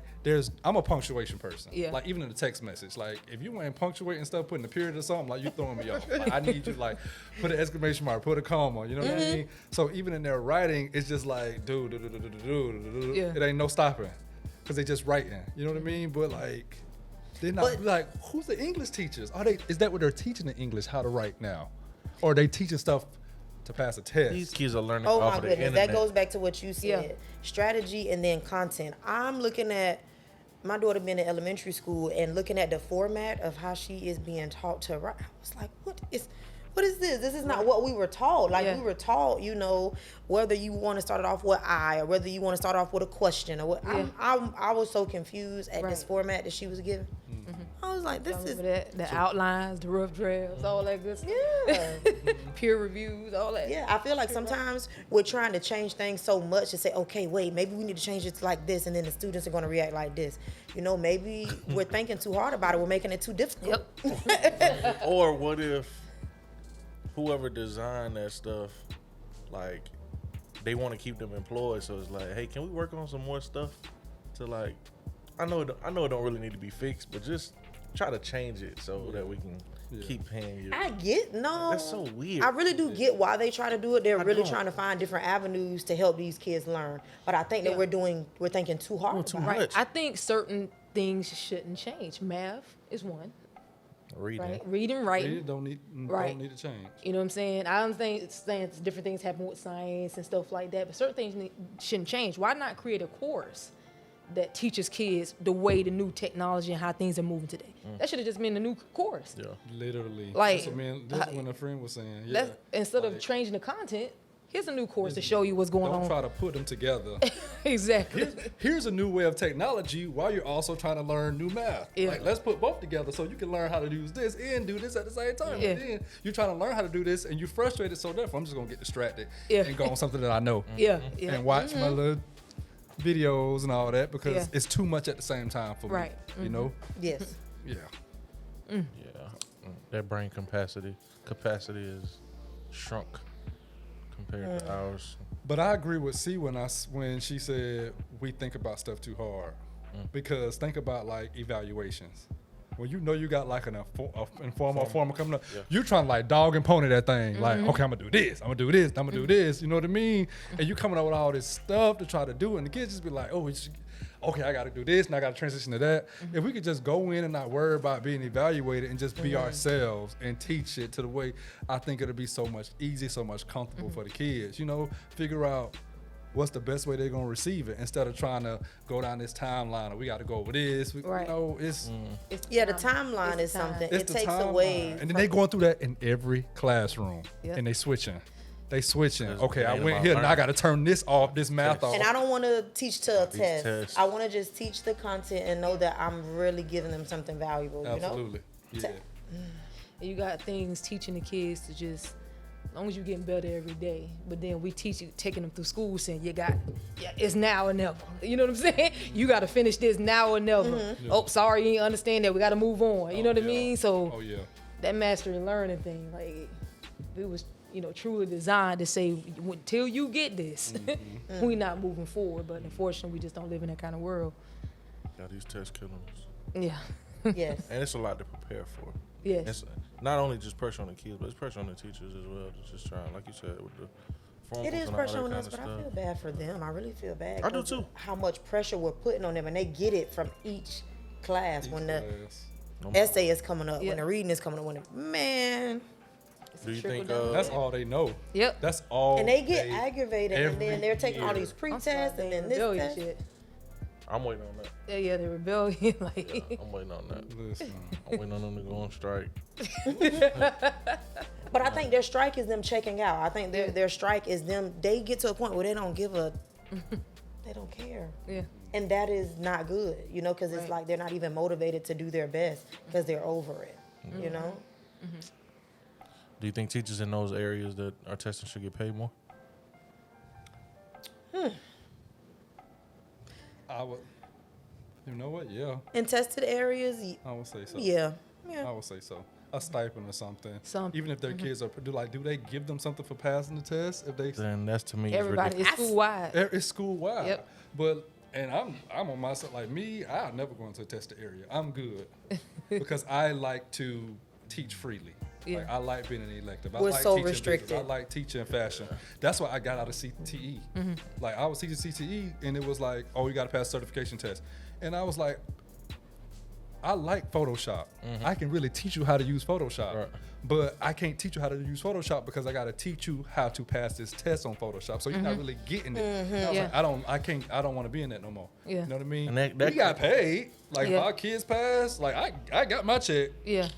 I'm a punctuation person. Yeah. Like even in the text message, like if you ain't punctuating stuff, putting a period or something, like you throwing me off. Like, I need you to like put an exclamation mark, put a comma. You know what I mean? So even in their writing, it's just like do. Yeah. It ain't no stopping, cause they just writing. You know what I mean? But like they're not But- like who's the English teachers? Is that what they're teaching in English how to write now, or are they teaching stuff to pass a test? These kids are learning Oh off my of the goodness, internet. that goes back to what you said. Yeah. Strategy and then content. I'm looking at my daughter being in elementary school and looking at the format of how she is being taught to write. I was like, what is this? This is not what we were taught. Like Yeah. we were taught, you know, whether you want to start it off with I or whether you want to start off with a question or what. Yeah. I was so confused at this Right. format that she was given. I was like, this Y'all is remember that? The outlines, the rough drafts, all that good stuff. yeah. Peer reviews, all that. Yeah, I feel like sometimes we're trying to change things so much to say, okay, wait, maybe we need to change it to like this, and then the students are going to react like this. You know, maybe we're thinking too hard about it. We're making it too difficult. Yep. Or what if whoever designed that stuff, like, they want to keep them employed, so it's like, hey, can we work on some more stuff to like, I know it don't really need to be fixed, but just try to change it so that we can keep paying you. I get no. That's so weird. I really do get why they try to do it. They're really don't. trying to find different avenues to help these kids learn. But I think that we're thinking too hard. too about it. much. I think certain things shouldn't change. Math is one, Reading. right? Reading, writing. It don't need to change. You know what I'm saying? I don't think saying different things happen with science and stuff like that, but certain things shouldn't change. Why not create a course that teaches kids the way the new technology and how things are moving today? That should have just been a new course. Yeah. Literally. Like, that's when a friend was saying, yeah. Instead of changing the content, here's a new course to show you what's going Don't on. try to put them together. Exactly. Here's a new way of technology while you're also trying to learn new math. Yeah. Like, let's put both together so you can learn how to use this and do this at the same time. Yeah. And then you're trying to learn how to do this and you're frustrated, so therefore I'm just going to get distracted Yeah. and go on something that I know. Yeah. Yeah. And watch my little videos and all that because Yeah. it's too much at the same time for Right. me. You know? Yes. Yeah. Yeah. That brain capacity is shrunk compared to ours. But I agree with C when she said we think about stuff too hard. Because think about like evaluations. When you know you got like an informal formal coming up, you're trying to like dog and pony that thing. Like, okay, I'm gonna do this, I'm gonna do this, I'm gonna do this. You know what I mean? And you coming up with all this stuff to try to do it, and the kids just be like, oh, okay, I gotta do this, and I gotta transition to that. If we could just go in and not worry about being evaluated and just be ourselves and teach it to the way, I think it'll be so much easier, so much comfortable for the kids. You know, figure out what's the best way they're gonna receive it instead of trying to go down this timeline. Or we got to go over this. Right. You know, it's Yeah, the timeline is something. it's It the takes timeline. away. And then they going through that in every classroom, Yeah. and they switching. It's Okay, I ain't went about here, now I learning. got to turn this off, this math off. And I don't want to teach to a test. tests. I want to just teach the content and know that I'm really giving them something valuable. You know? Absolutely. Yeah. You got things teaching the kids to just, as long as you're getting better every day. But then we teach you, taking them through school, saying it's now or never. You know what I'm saying? You got to finish this now or never. Oh, sorry, you didn't understand that. We got to move on. You know what I mean? So Oh yeah. that mastery and learning thing, like, it was, truly designed to say, until you get this, we not moving forward. But unfortunately, we just don't live in that kind of world. Got these tests killing us. Yeah. Yes. And it's a lot to prepare for. Yes. It's not only just pressure on the kids, but it's pressure on the teachers as well. To just trying, like you said, with the phone It calls is and all pressure that on kind us, of but I stuff. feel bad for them. I really feel bad. I do 'cause too. How much pressure we're putting on them, and they get it from each class when the Class. essay is coming up, Yeah. when the reading is coming up, man. Do you think? trickle down. That's all they know. Yep. That's all. And they get aggravated, and every then they're taking all year. these I'm pre-tests sorry, and they then this rebellious test. shit. I'm waiting on that. Yeah, the rebellion. Like, I'm waiting on that. Listen, I'm waiting on them to go on strike. But I think their strike is them checking out. I think their strike is them. They get to a point where they don't give a. They don't care. yeah. And that is not good, because it's Right. like they're not even motivated to do their best because they're over it, you know? Do you think teachers in those areas that are testing should get paid more? I would. You know what? Yeah, In tested areas, I would say so. yeah. I would say so. A stipend or something. Something. Even if their kids are do they give them something for passing the test? If they Then that's to me is Everybody, ridiculous. it's school wide. it's school wide. Yep. But I'm on myself like me. I'll never go into a tested area. I'm good because I like to teach freely. Yeah. Like I like being an elective. I We're like so teaching restricted. business. I like teaching fashion. That's why I got out of CTE. Like I was teaching CTE, and it was like, oh, you got to pass certification test, and I was like, I like Photoshop. I can really teach you how to use Photoshop. Right. But I can't teach you how to use Photoshop because I got to teach you how to pass this test on Photoshop. So you're not really getting it. And I was Yeah. like, I don't want to be in that no more. Yeah. You know what I mean? And that we got paid. Like Yeah. if our kids pass, like I got my check. Yeah.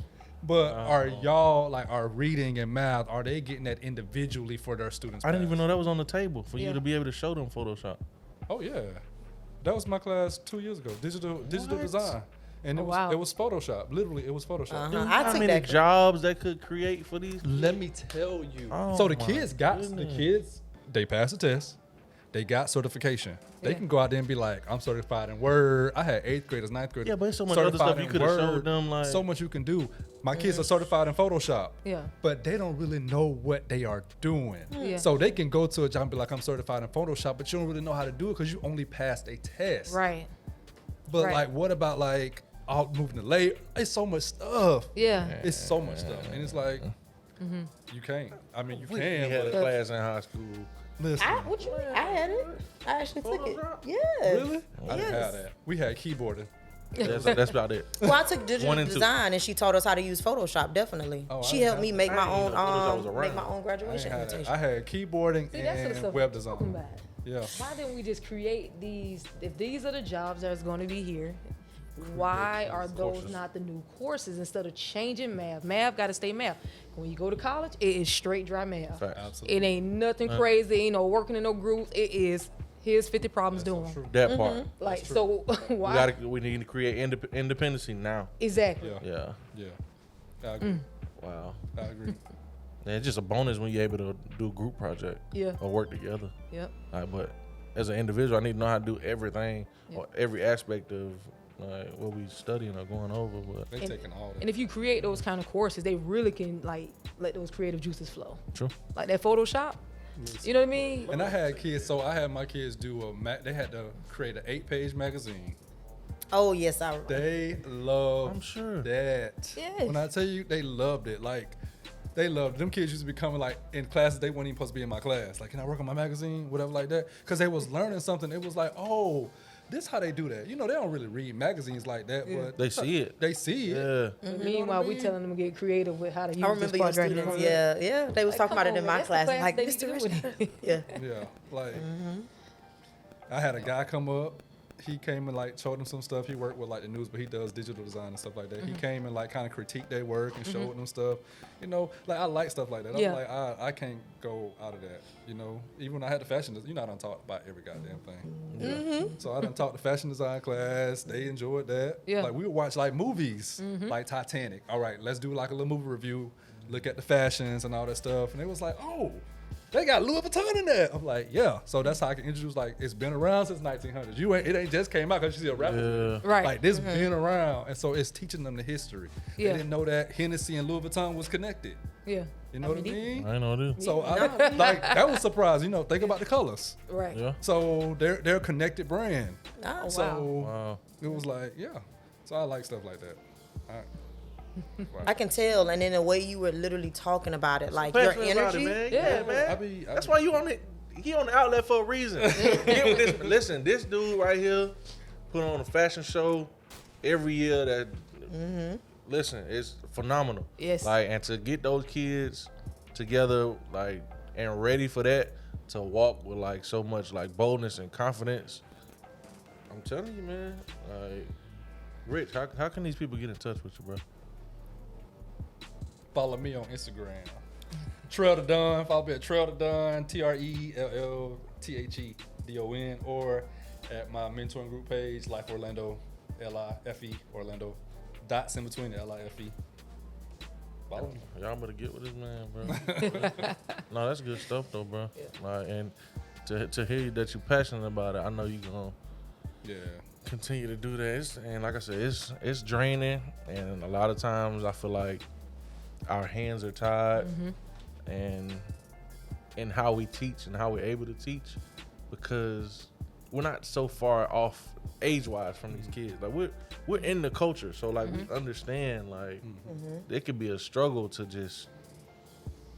But are y'all like our reading and math? Are they getting that individually for their students? I didn't even pass? know that was on the table for Yeah. you to be able to show them Photoshop. Oh yeah, that was my class 2 years ago. Digital What? design, and Oh, it was wow. it was Photoshop. Literally, it was Photoshop. Uh-huh. You know I how took many that class. jobs that could create for these? Let me tell you. Oh So the my kids got goodness. they passed the test. They got certification. They Yeah. can go out there and be like, I'm certified in Word. I had 8th graders, 9th graders. Yeah, but it's so much other certified stuff you in could have showed Word. them, like- so much you can do. My kids are certified in Photoshop. Yeah. But they don't really know what they are doing. Yeah. So they can go to a job and be like, I'm certified in Photoshop, but you don't really know how to do it because you only passed a test. Right. But Right. like, what about like all moving the lay. It's so much stuff. Yeah. It's so much stuff, and it's like you can't. I mean, you We can. had a But class in high school. listen, What you mean? I had it. I actually took it. Photoshop? Yes. really? I didn't Yes. have that. We had keyboarding. That's about it. Well, I took digital 1 and 2. design, and she taught us how to use Photoshop. Definitely, Oh, I she didn't helped have me that. make my I didn't own even know Photoshop was make around. my own I ain't graduation had that. invitation. I had keyboarding See, that's the and stuff web we're talking design. about. Yeah. Why didn't we just create these? If these are the jobs that's going to be here, why are those courses. not the new courses instead of changing math? Math got to stay math. When you go to college, it is straight dry math. Facts. Absolutely. It ain't nothing crazy. Ain't no working in no groups. It is here's 50 problems That's so doing. true. That part. Like so, why? We need to create independency now. Exactly. Yeah. Yeah. Yeah. I agree. Wow. I agree. And it's just a bonus when you're able to do a group project. Yeah. Or work together. Yep. But as an individual, I need to know how to do everything or every aspect of what we studying or going over. But They taking all that. And if you create those kind of courses, they really can like let those creative juices flow. true. Like that Photoshop. You know what I mean? And I had kids, so I had my kids do they had to create an 8-page magazine. Oh yes, I remember. They loved I'm sure. that. Yes. When I tell you, they loved it. Like, they loved it. Them kids used to be coming, like, in classes they weren't even supposed to be in my class. Like, can I work on my magazine? Whatever like that. Because they was learning something. It was like, oh, this how they do that. You know, they don't really read magazines like that, but They see it. they see it. Yeah. But meanwhile, we telling them to get creative with how to use I remember this your part right students. now. Yeah. They was Like, talking come about it on, in man, my that's the class. class Like, they need Mr. to Rich. do it. Yeah. Yeah, like I had a guy come up. He came and like showed them some stuff. He worked with like the news, but he does digital design and stuff like that. He came and like kind of critiqued their work and showed them stuff. You know, like I like stuff like that. Yeah. I'm like I can't go out of that. You know, even when I had the fashion, you know, I done talked about every goddamn thing. So I done taught the fashion design class. They enjoyed that. Yeah. Like we would watch like movies, like Titanic. All right, let's do like a little movie review. Look at the fashions and all that stuff. And it was like, oh, they got Louis Vuitton in there. I'm like, yeah. So that's how I can introduce, like, it's been around since 1900s. It ain't just came out because you see a rapper. Yeah. Right. Like, this been around. And so it's teaching them the history. Yeah. They didn't know that Hennessy and Louis Vuitton was connected. Yeah. You know what I mean, mean? I ain't know this. So, like, that was surprising. You know, think about the colors. Right. Yeah. So they're a connected brand. Oh, So Wow. it was like, yeah. So I like stuff like that. I can tell, and in the way you were literally talking about it, like your Passionate about energy. it, man. Yeah. Yeah, man. I be- That's why you on it. He on the outlet for a reason. Get with this. Listen, this dude right here put on a fashion show every year that. Listen, it's phenomenal. Yes. Like, and to get those kids together, like, and ready for that, to walk with like so much like boldness and confidence. I'm telling you, man. Like, Rich, how can these people get in touch with you, bro? Follow me on Instagram. Trail to Done. Follow me at Trail to Done, TRELLTHEDON, or at my mentoring group page, Life Orlando, LIFE Orlando. Dots in between the LIFE. Follow me. Y'all better get with this man, bro. No, that's good stuff though, bro. Like, and to hear that you're passionate about it, I know you gonna Yeah. continue to do that. And like I said, it's draining, and a lot of times I feel like our hands are tied, and in how we teach and how we're able to teach, because we're not so far off age-wise from these kids. Like we're in the culture, so like we understand. Like it could be a struggle to just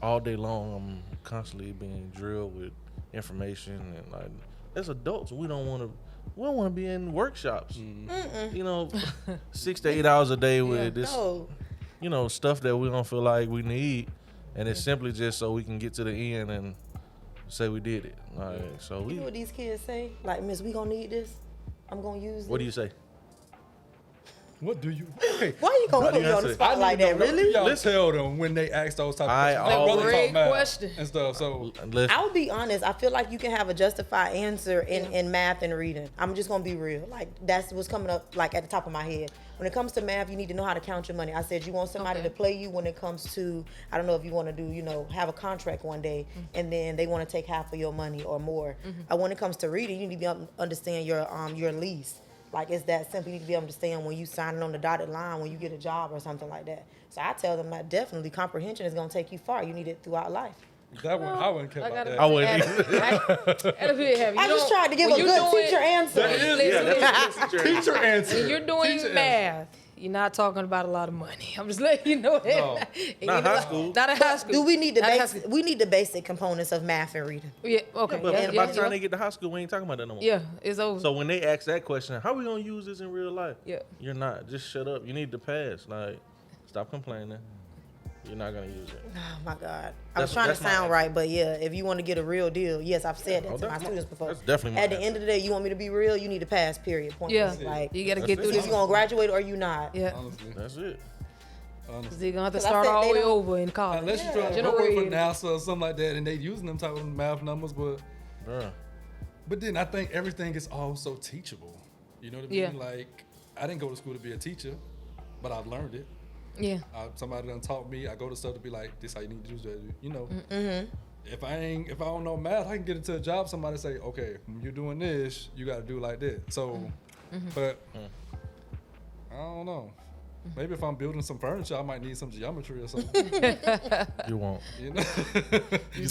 all day long. I'm constantly being drilled with information, and like as adults, we don't want to be in workshops. You know, 6 to 8 hours a day with this. No. You know, stuff that we don't feel like we need, and it's simply just so we can get to the end and say we did it. Like, so You know what these kids say? Like, Miss, we gonna need this. I'm gonna use what do this. you say? What do you? Okay. Why you gonna Why do put you me on the answer? spot like that? Really? Y'all Listen. tell them when they ask those type of I questions. They always- brother Great talk math question. and stuff. So Listen, I'll be honest. I feel like you can have a justified answer in math and reading. I'm just gonna be real. Like that's what's coming up like at the top of my head. When it comes to math, you need to know how to count your money. I said you want somebody Okay. to play you when it comes to, I don't know if you want to do, have a contract one day and then they want to take half of your money or more. When it comes to reading, you need to be able to understand your lease. Like it's that simple. You need to be able to understand when you signing on the dotted line when you get a job or something like that. So I tell them that definitely comprehension is gonna take you far. You need it throughout life. that one, I wouldn't care about that. I wouldn't That'll be heavy. I just tried to give a good teacher answer. That is Listen, that's teacher answer. when you're doing Teacher math You're not talking about a lot of money. I'm just letting you know that. No, And not you know, high school. Not in high school. Do we need the Not in high basic? school. We need the basic components of math and reading. Yeah. Okay. But yeah, by the time yeah, they get to high school, we ain't talking about that no more. yeah, it's over. So when they ask that question, how we gonna use this in real life? Yeah. You're not. Just shut up. You need to pass. Like, stop complaining. You're not gonna use it. Oh my God. I That's- was trying to that's my sound answer. right, but yeah, if you want to get a real deal, yes, I've said that Oh, to my that's my- students before. that's definitely my At the answer. end of the day, you want me to be real, you need to pass, period. Point Yeah. blank. Like, You gotta That's get it. through either this. you gonna graduate or you not. Yeah. Honestly. That's it. Honestly. So you're gonna have to 'Cause I start said all they the way don't- over in college. Unless you're trying to General work for reading. NASA or something like that, and they using them type of math numbers, Bruh. but then I think everything is also teachable. You know what I Yeah. mean? Like, I didn't go to school to be a teacher, but I've learned it. Yeah. Somebody done taught me. I go to stuff to be like, this how you need to do that. You know, Mm-hmm. if I don't know math, I can get into a job. Somebody say, okay, when you're doing this, you got to do like this. So, but I don't know. Maybe if I'm building some furniture, I might need some geometry or something. You won't. You know?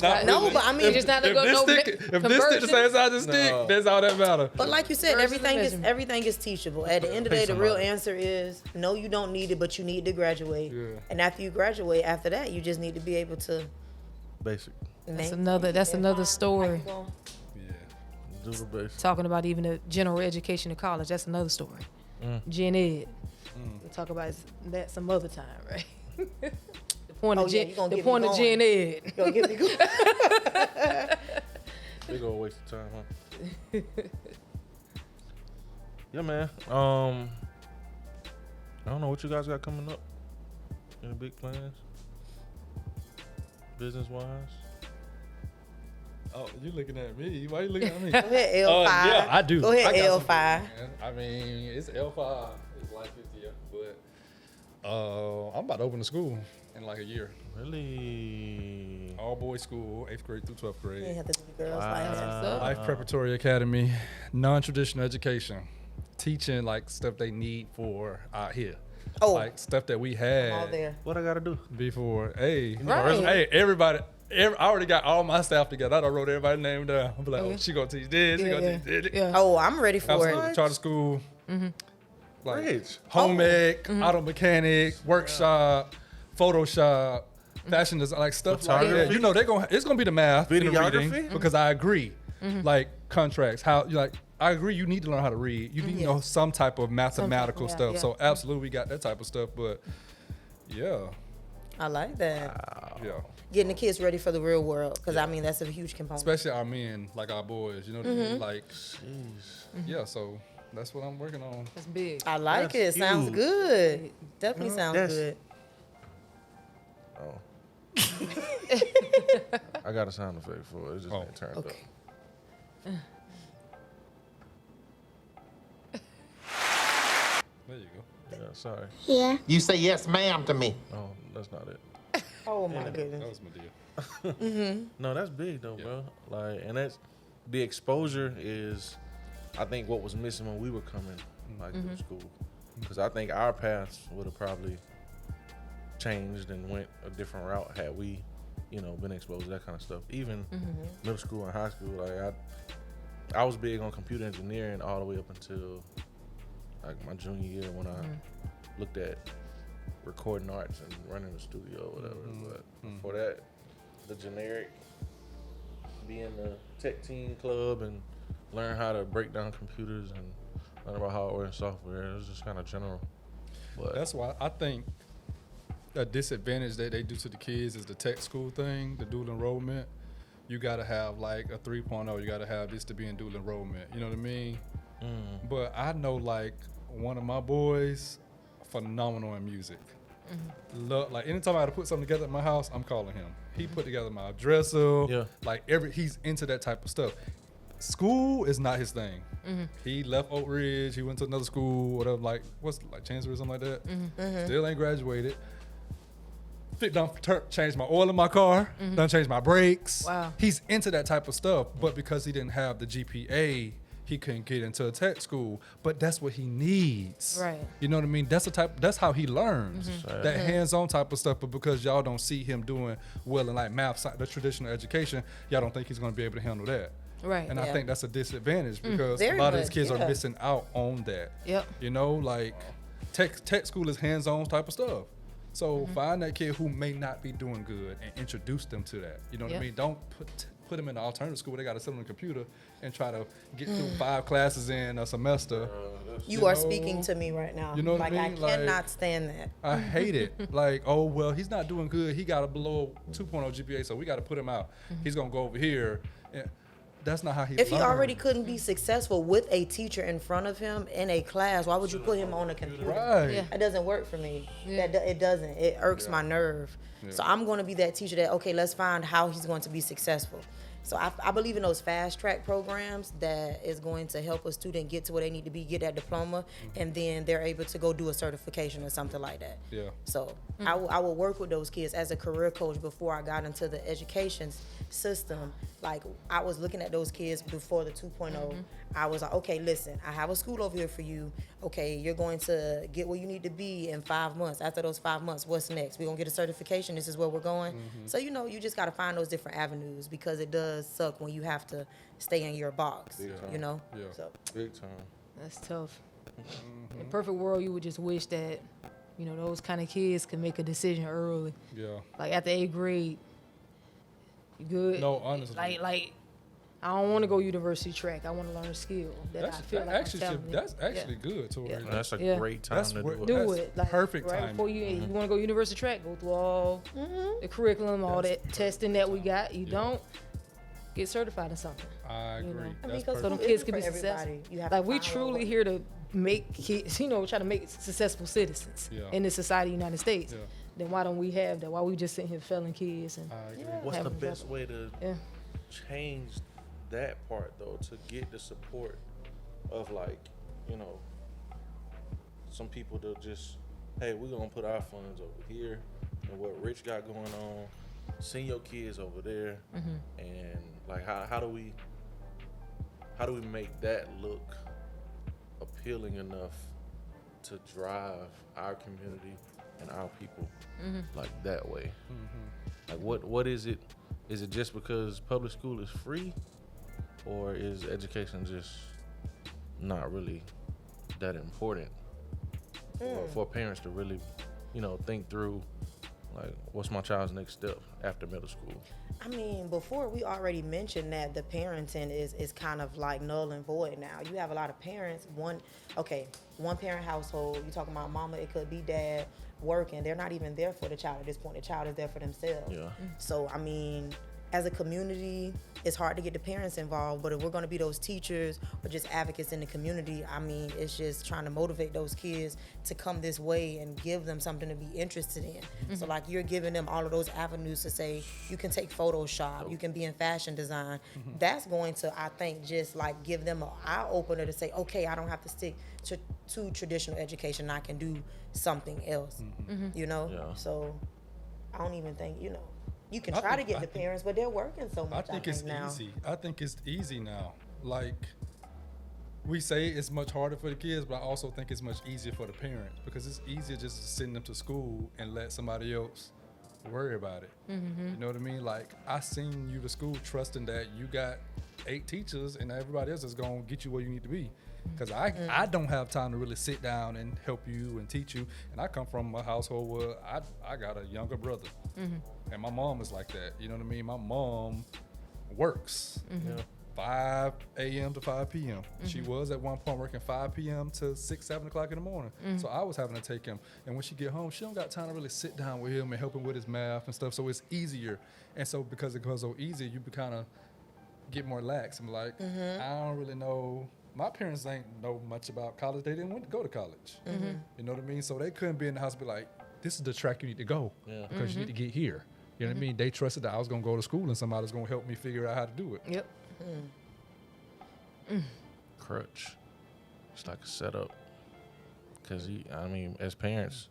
got- No, but I mean, You're just not gonna go no if this stick the same size as the stick, No. that's all that matter. But like you said, Versus everything is measurement. everything is teachable. At the end of the Pay day, the real somebody. answer is no, you don't need it, but you need to graduate. Yeah. And after you graduate, after that, you just need to be able to. Basic. That's another story. Yeah. Do the basic. Talking about even the general education in college, that's another story. Gen Ed. We'll talk about that some other time, right? The point Oh, of yeah, Gen, you gonna the get me point of going. Gen Ed. Yo, get me going. Big old waste of time, huh? Yeah, man. I don't know what you guys got coming up. Any big plans? Business wise? Oh, you looking at me? Why you looking at me? Go ahead, L5. Yeah, I do. Go ahead, I got some L5. plans, man. I mean, it's L5. It's like 50th, but I'm about to open the school in like a year. Really? All boys school, 8th grade through 12th You grade. ain't have to do the girls' Wow. like that. Life Preparatory Academy, non-traditional education, teaching like stuff they need for out here. Oh. Like stuff that we All had there. What I gotta do? before. Hey, Right. hey, everybody. I already got all my staff together. I done wrote everybody's name down. I'm like, oh, she gonna teach this. She gonna teach this. Yeah. Oh, I'm ready for Absolutely. it. Charter school. Like Rich. home ec, auto mechanic, workshop, Photoshop, fashion design, like stuff like that. Photography. You know, it's gonna be the math, and the reading, Videography? because I agree. Like contracts, how like I agree. You need to learn how to read. You need to know some type of mathematical yeah, stuff. yeah. So absolutely, we got that type of stuff. But yeah, I like that. yeah. Getting the kids ready for the real world, because I mean that's a huge component. Especially our men, like our boys. You know what I mean? Like, Jeez. yeah. So that's what I'm working on. That's big. I like That's it. Sounds huge. good. Definitely sounds That's- good. Oh. I got a sound effect for it. It just ain't turned Okay. up. There you go. Yeah, sorry. Yeah. You say yes, ma'am, to me. Oh, that's not it. Oh my That goodness. was my deal. No, that's big though, bro. Like, and that's the exposure is, I think, what was missing when we were coming like through school, because I think our paths would have probably changed and went a different route had we, been exposed to that kind of stuff. Even middle school and high school, like I was big on computer engineering all the way up until like my junior year when I looked at recording arts and running the studio or whatever. But before that, the generic, be in the tech team club and learn how to break down computers and learn about hardware and software. It was just kind of general. But That's why I think a disadvantage that they do to the kids is the tech school thing, the dual enrollment. You gotta have like a 3.0. You gotta have this to be in dual enrollment. You know what I mean? But I know like one of my boys, phenomenal in music. Like anytime I had to put something together at my house, I'm calling him. He put together my dresser. Yeah. Like he's into that type of stuff. School is not his thing. He left Oak Ridge. He went to another school, whatever. Like Chancellor or something like that. Still ain't graduated. Changed my oil in my car. Done changed my brakes. Wow. He's into that type of stuff, but because he didn't have the GPA, he couldn't get into a tech school. But that's what he needs. Right. You know what I mean? That's how he learns. That hands-on type of stuff. But because y'all don't see him doing well in like math, the traditional education, y'all don't think he's going to be able to handle that. Right. And I Yeah. think that's a disadvantage because Very a lot of these much, kids yeah. are missing out on that. Yep. You know, like tech school is hands-on type of stuff. So find that kid who may not be doing good and introduce them to that. You know what I Yep. mean? Don't put them in an alternative school where they got to sit on the computer and try to get through 5 classes in a semester. You are speaking to me right now. You know what I like mean? I Like- cannot stand that. I hate it. Like, oh, well, he's not doing good. He got a below 2.0 GPA, so we got to put him out. He's going to go over here. And that's not how he If he learns. already couldn't be successful with a teacher in front of him in a class, why would you put him on a computer? Right. Yeah. That doesn't work for me. Yeah. It doesn't. It irks my nerve. So I'm going to be that teacher that, okay, let's find how he's going to be successful. So I believe in those fast track programs that is going to help a student get to where they need to be, get that diploma, and then they're able to go do a certification or something like that. Yeah. So I will work with those kids as a career coach before I got into the education system. Like I was looking at those kids before the 2.0. I was like, okay, listen, I have a school over here for you. Okay, you're going to get where you need to be in 5 months. After those 5 months, what's next? We're going to get a certification. This is where we're going. So, you just got to find those different avenues because it does suck when you have to stay in your box, Big time. you know? Yeah. So, Big time. That's tough. In a perfect world, you would just wish that, those kind of kids could make a decision early. Yeah. Like after 8th grade, you good? No, honestly. Like I don't want to go university track. I want to learn a skill that I feel like That's actually good, Tori. Yeah. Like, That's a Yeah. great time That's to what- do it. do That's it. Like, perfect right timing. before you want to go university track, go through all the curriculum, all that testing that we got. You don't get certified in something. I agree. know. I mean, That's because So them perfect. kids isn't can be for everybody. successful. You have Like to we find a truly way. here to make kids, try to make successful citizens Yeah. in the society of the United States. Yeah. Then why don't we have that? Why we just sitting here failing kids and I agree. What's the having best trouble. way to yeah. change that part though, to get the support of some people to just, hey, we're gonna put our funds over here and what Rich got going on, send your kids over there, and like how do we make that look appealing enough to drive our community and our people like that way? Like what is it? Is it just because public school is free, or is education just not really that important for parents to really, think through, like, what's my child's next step after middle school? I mean, before we already mentioned that the parenting is kind of like null and void now. You have a lot of parents, one parent household. You talking about mama, it could be dad working. They're not even there for the child at this point. The child is there for themselves. Yeah. So, I mean, as a community, it's hard to get the parents involved, but if we're going to be those teachers or just advocates in the community, I mean, it's just trying to motivate those kids to come this way and give them something to be interested in. So, like, you're giving them all of those avenues to say, you can take Photoshop, you can be in fashion design. That's going to, I think, just, like, give them an eye-opener to say, okay, I don't have to stick to traditional education. I can do something else, Yeah. So, I don't even think, you can I try to think- get I the think- parents, but they're working so I much. think it's now. easy. I think it's easy now. Like, we say it's much harder for the kids, but I also think it's much easier for the parents because it's easier just to send them to school and let somebody else worry about it. You know what I mean? Like, I send you to school trusting that you got 8 teachers and everybody else is going to get you where you need to be. Because I don't have time to really sit down and help you and teach you. And I come from a household where I got a younger brother. And my mom is like that. You know what I mean? My mom works 5 a.m. to 5 p.m. She was at one point working 5 p.m. to 6, 7 o'clock in the morning. So I was having to take him. And when she get home, she don't got time to really sit down with him and help him with his math and stuff. So it's easier. And so because it goes so easy, you kind of get more lax. I'm like, I don't really know. My parents ain't know much about college. They didn't want to go to college. You know what I mean? So they couldn't be in the house and be like, this is the track you need to go because you need to get here. You know what I mean? They trusted that I was going to go to school and somebody's going to help me figure out how to do it. Yep. Crutch. It's like a setup. Because, as parents,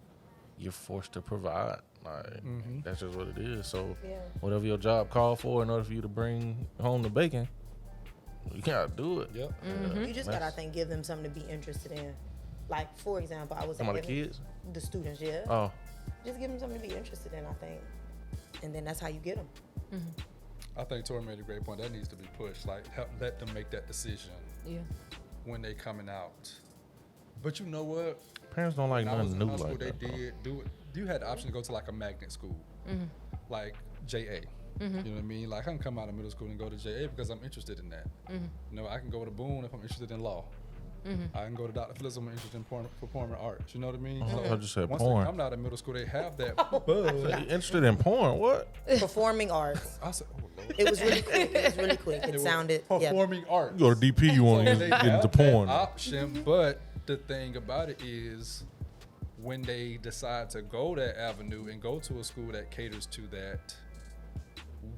you're forced to provide. Like, that's just what it is. So, whatever your job called for, in order for you to bring home the bacon, you gotta do it. Yep. You just gotta, I think, give them something to be interested in. Like, for example, I was Some of the kids? the students, yeah. Oh, Just give them something to be interested in, I think, and then that's how you get them. I think Torrie made a great point. That needs to be pushed. Like, let them make that decision Yeah. when they coming out. But you know what? Parents don't like When I was nothing in new high school, like they that. though. did do it. You had the option to go to like a magnet school, like JA. You know what I mean? Like I can come out of middle school and go to JA because I'm interested in that. You know, I can go to Boone if I'm interested in law. I can go to Dr. Phillips if I'm interested in performing arts. You know what I mean? I just said once porn. they come out of middle school, they have that You buzz. interested in porn? What? Performing arts. I said, oh Lord. It was really quick. It was really quick. It was sounded. Yeah. performing arts. You go to DP, you want to They get into have porn. that option, but the thing about it is when they decide to go that avenue and go to a school that caters to that,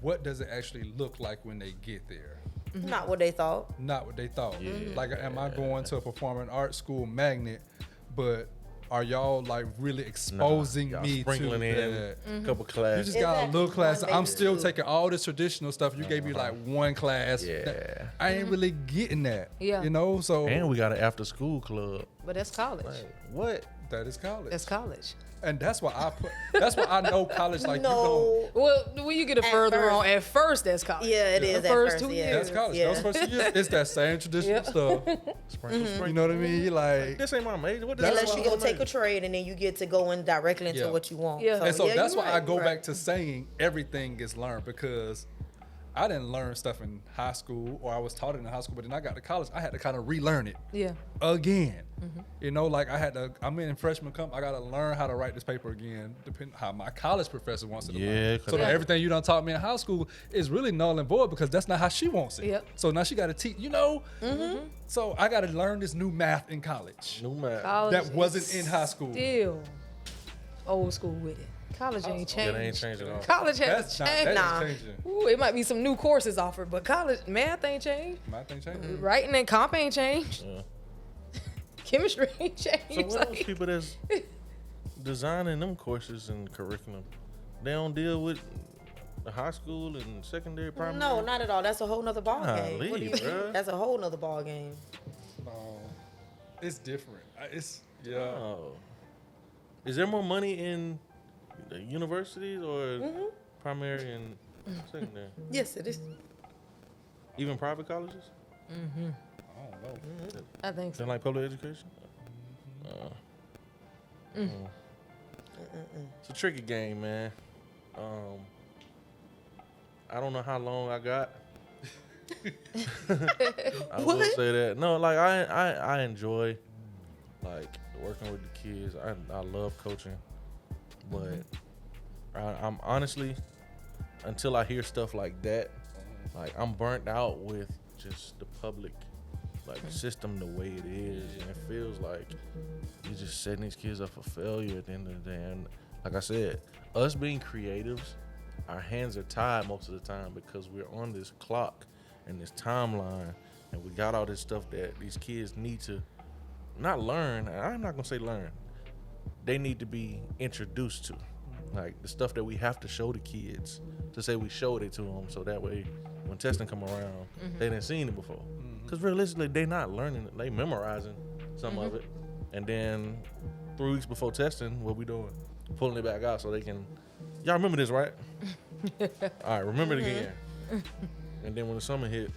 what does it actually look like when they get there? Not what they thought. Not what they thought. Like, am I going to a performing arts school magnet, but are y'all like really exposing Y'all me to sprinkling in that? a couple You classes. just got a Exactly. little class. One I'm baby still school. taking all this traditional stuff. You gave me like one class. Yeah. I ain't really getting that. Yeah. You know, so And we got an after school club. But that's college. Like, what? that is college. That's college. And that's why that's why I know college like you No. Well, when you get it At further first. on, at first that's college. Yeah, it The is at first first, 2 yeah. don't. That's years. college. Yeah. Those first 2 years, it's that same traditional Yeah. stuff. Sprinkle, sprinkle. You know what I mean? You like, This ain't my major. What does Unless that you mean? go take a trade and then you get to go in directly into Yeah. what you want. Yeah. and so yeah, that's you're why I right, go you're back right. to saying everything gets learned because I didn't learn stuff in high school or I was taught it in high school, but then I got to college, I had to kind of relearn it Yeah. again. You know, like I'm in freshman comp, I got to learn how to write this paper again, depending how my college professor wants it to Yeah, learn. 'cause So that I- everything you done taught me in high school is really null and void because that's not how she wants it. Yep. So now she got to teach, you know? So I got to learn this new math in college New math. College that wasn't is in high school. Still old school with it. College ain't Yeah, changed. they ain't changing at all. College That's has not, changed. that Nah. is changing. Ooh, it might be some new courses offered, but college math ain't changed. Math ain't changing. Writing and comp ain't changed. Yeah. Chemistry ain't So changed. what else Like, people that's designing them courses and curriculum, they don't deal with the high school and secondary, primary? No, not at all. That's a whole nother ball game. What do Golly, you bruh. mean? That's a whole nother ball game. No, it's different. It's Oh. Is there more money in the universities or primary and secondary? Yes, it is. Even private colleges? I don't know. I think so. Than like public education? It's a tricky game, man. I don't know how long I got. I will say that. No, like I enjoy like working with the kids. I love coaching, but I'm honestly, until I hear stuff like that, like I'm burnt out with just the public like system the way it is, and it feels like you're just setting these kids up for failure at the end of the day. And like I said, us being creatives, our hands are tied most of the time because we're on this clock and this timeline, and we got all this stuff that these kids need to not learn. I'm not gonna say learn. They need to be introduced to, like the stuff that we have to show the kids to say we showed it to them, so that way when testing come around, they didn't seen it before. Because realistically, they not learning it. They memorizing some of it, and then 3 weeks before testing, what we doing? Pulling it back out so they can. Y'all remember this, right? All right, remember it again. And then when the summer hit,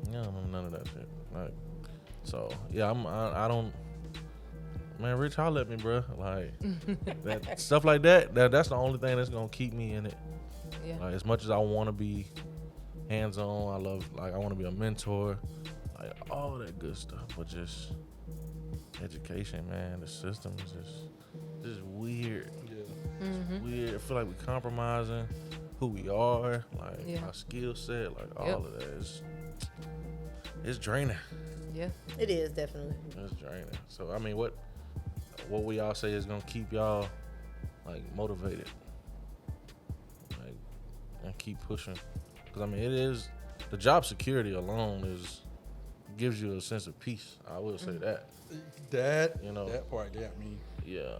I don't remember none of that shit. Like, so yeah, I don't. Man, Rich, holler at me, bro. Like that stuff like that. That's the only thing that's gonna keep me in it. Yeah. Like, as much as I want to be hands-on, I love, like, I want to be a mentor, like all that good stuff. But just education, man, the system is just weird. Yeah. It's weird. I feel like we're compromising who we are, like Yeah. our skill set, like all Yep. of that. It's draining. Yeah. It is definitely. It's draining. So I mean, what we all say is gonna keep y'all like motivated, like, and keep pushing. Because I mean, it is the job security alone gives you a sense of peace. I will say that. That You know. that part got me. Yeah.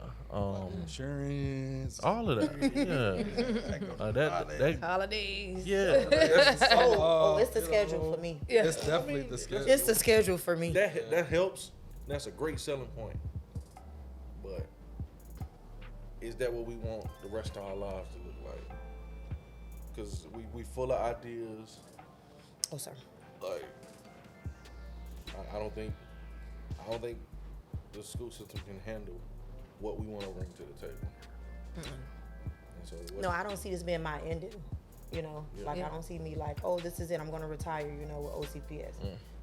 Insurance. All of that. Yeah. That. Holidays. Yeah. That's, Oh, it's the schedule for me. Yeah. It's definitely the schedule. It's the schedule for me. that helps. That's a great selling point. But is that what we want the rest of our lives to look like? Because we full of ideas. Oh, sorry. Like, I don't think the school system can handle what we want to bring to the table. And so No, I don't see this being my ending. You know, like Yeah. I don't see me like, oh, this is it. I'm going to retire. You know, with OCPS.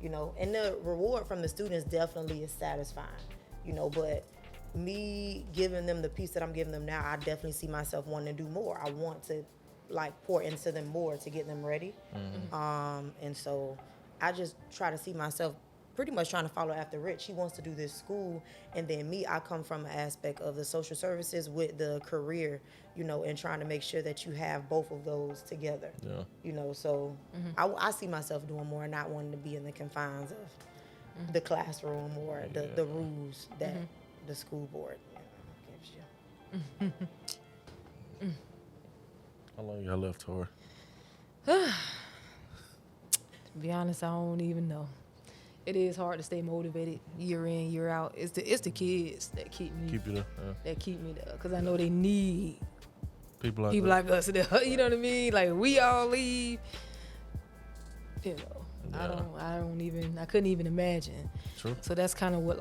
You know, and the reward from the students definitely is satisfying. You know, but me giving them the piece that I'm giving them now, I definitely see myself wanting to do more. I want to like pour into them more to get them ready. And so I just try to see myself pretty much trying to follow after Rich. He wants to do this school, and then me, I come from an aspect of the social services with the career, you know, and trying to make sure that you have both of those together. Yeah. You know, so I see myself doing more, not wanting to be in the confines of the classroom or the rules that the school board gives you. How long y'all left, Torrie? To be honest, I don't even know. It is hard to stay motivated year in, year out. It's the kids that keep me Keep you there. Yeah. there, because I know they need People like people that. like us there. You know what I mean? Like we all leave. You know, Yeah. I couldn't even imagine. True. So that's kind of what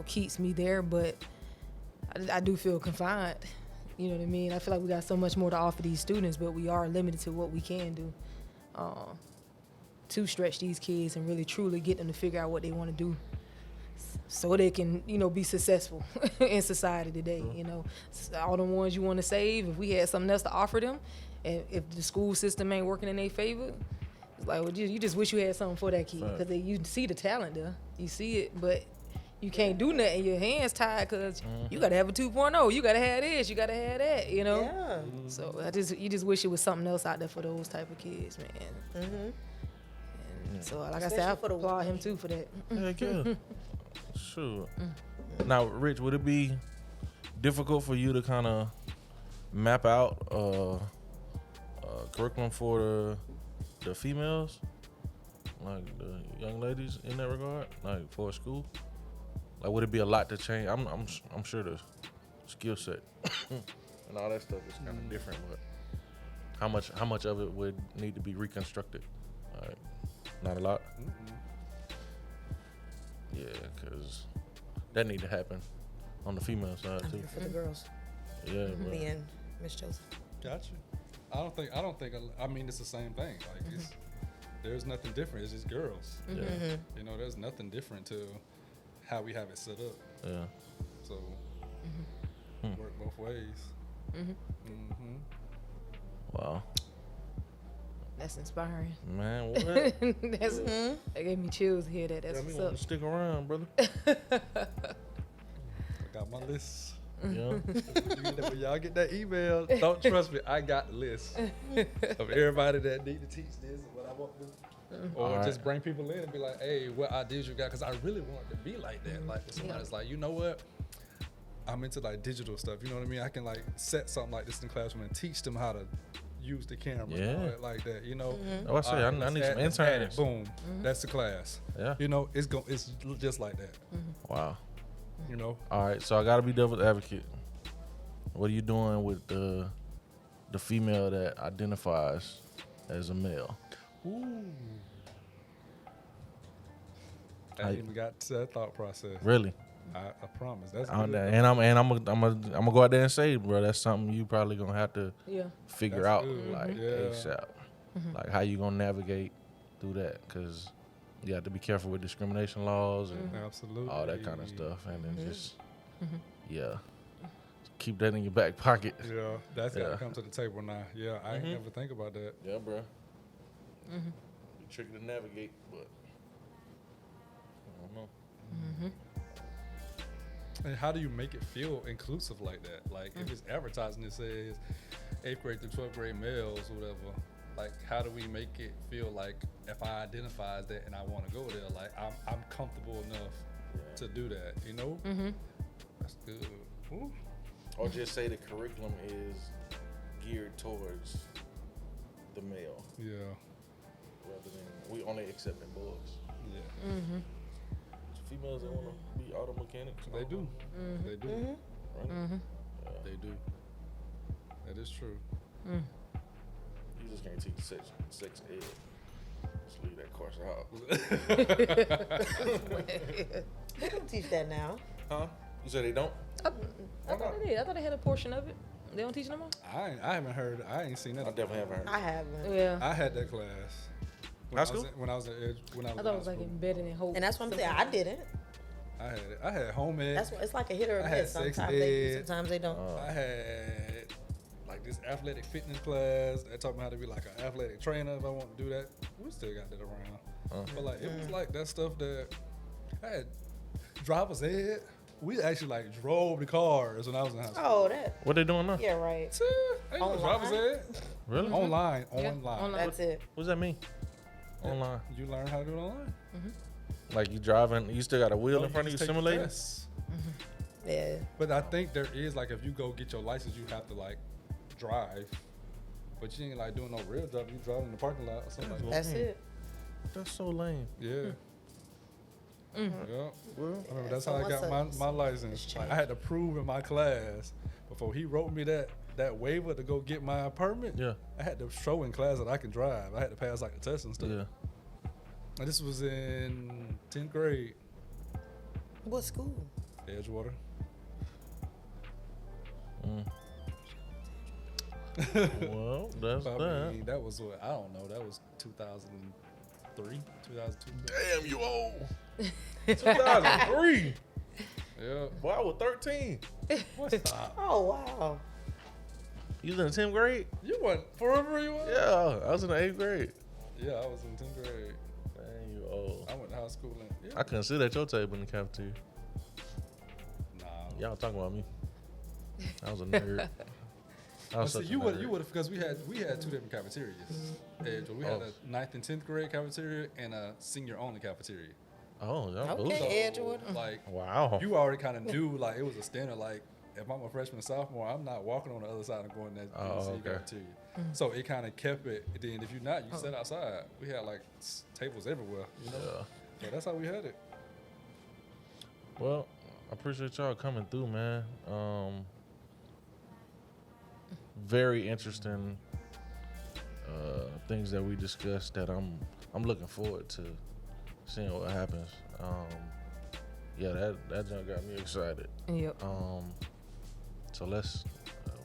keeps me there. But I do feel confined. You know what I mean? I feel like we got so much more to offer these students, but we are limited to what we can do to stretch these kids and really truly get them to figure out what they want to do so they can, be successful in society today. You know, all the ones you want to save, if we had something else to offer them, and if the school system ain't working in their favor, it's like, well, you just wish you had something for that kid, because you see the talent there. You see it, but you can't do nothing. Your hands tied because you got to have a 2.0. You got to have this. You got to have that, you know? Yeah. So you just wish it was something else out there for those type of kids, man. And so, like I said, I Especially for the applaud him too for that. Heck yeah. Sure. Now, Rich, would it be difficult for you to kind of map out curriculum for the females, like the young ladies, in that regard, like for school? Like, would it be a lot to change? I'm sure the skill set and all that stuff is kind of different, but how much of it would need to be reconstructed? Like, not a lot. Yeah, because that need to happen on the female side I'm too. here for the girls. Yeah, bro. Me and Miss Joseph. Gotcha. I don't think. I mean, it's the same thing. Like, there's nothing different. It's just girls. Yeah, You know, there's nothing different to how we have it set up. yeah. So, work both ways. Wow, That's inspiring. man, what? That gave me chills to hear that. That's Got me what's wanting up. to stick around, brother. I got my list. Yeah, When y'all get that email, don't trust me. I got the list of everybody that need to teach this and what I want to do. Or Alright. just bring people in and be like, hey, what ideas you got? Because I really want it to be like that. Like, somebody's like, you know what? I'm into like digital stuff. You know what I mean? I can like set something like this in the classroom and teach them how to use the camera and all Yeah. that like that. You know? Oh, I say, I let's need some let's add it. interns. Boom. That's the class. Yeah. You know, it's just like that. Wow. You know? All right, so I gotta be devil's advocate. What are you doing with the female that identifies as a male? Ooh. I I- ain't even got to that thought process. Really? I promise. That's I'm good. gonna go out there and say, bro, that's something you probably gonna have to Yeah. figure That's out good. like Yeah. ASAP. Like, how you gonna navigate through that? Because you have to be careful with discrimination laws and Absolutely. all that kind of stuff, and then just keep that in your back pocket. Yeah, that's got Yeah. to come to the table now. Yeah, I ain't never think about that. Yeah, bro. Be tricky to navigate, but I don't know. And how do you make it feel inclusive like that? Like, if it's advertising that says 8th grade through 12th grade males or whatever, like, how do we make it feel like if I identify as that and I want to go there, like, I'm comfortable enough to do that, you know? That's good. Ooh. Or just say the curriculum is geared towards the male, Yeah. rather than we only accepting boys. Yeah. Females that want to be auto mechanics. They do. They do. Right? They do. That is true. You just can't teach sex ed. Let's leave that course out. They don't teach that now. Huh? You said they don't? I thought they did. I thought they had a portion of it. They don't teach no more? I haven't heard. I ain't seen that. I definitely haven't heard. I haven't. Yeah. I had that class. High school? When I was at Edge. When I was I thought in it was high like school. embedded in hope. And that's what I'm saying. I didn't. I had it. I had home ed. That's what it's like a hit or a I had miss. sex Sometimes they do, ed. sometimes they don't. I had like this athletic fitness class. They taught me how to be like an athletic trainer if I want to do that. We still got that around. But like it was like that stuff that I had driver's ed. We actually like drove the cars when I was in high school. Oh, that. What they doing now? Yeah, right. Ain't no driver's ed. Really? Online. Yeah, Online. online. That's it. What does that mean? Online. You learn how to do it online. Like you driving, you still got a wheel No, in front of you just take the simulating? tests. Yeah. But I think there is like if you go get your license, you have to like drive. But you ain't like doing no real driving. You driving in the parking lot or something like that. That's it. That's so lame. Yeah. Yeah. Well, I remember that's So how I what's got up? my license. Like, I had to prove in my class before he wrote me that waiver to go get my permit. yeah, I had to show in class that I can drive. I had to pass like the test and stuff. yeah. And this was in 10th grade, What school? Edgewater. Well, that's I that. mean, that was what I don't know. That was 2003, 2002. Damn, you old. 2003. Yeah. Boy, I was 13. Stop. Oh, wow. You was in the 10th grade? You went forever. You went. Yeah, I was in the 8th grade. Yeah, I was in 10th grade. Damn, you old. I went to high school in. Yeah. I couldn't sit at your table in the cafeteria. Nah. Y'all talking about me. I was a nerd. I was See, such a you would nerd. because we had two different cafeterias. We had a 9th and 10th grade cafeteria and a senior only cafeteria. Oh, y'all Okay. bougie. Edgewood. Like Wow. you already kind of knew like it was a standard. Like if I'm a freshman or sophomore, I'm not walking on the other side and going to that senior okay. cafeteria. So it kind of kept it. Then if you're not, you sat outside. We had like tables everywhere. You know. Yeah. So that's how we had it. Well, I appreciate y'all coming through, man. Very interesting things that we discussed that I'm looking forward to seeing what happens. Yeah, that junk got me excited. Yep. So let's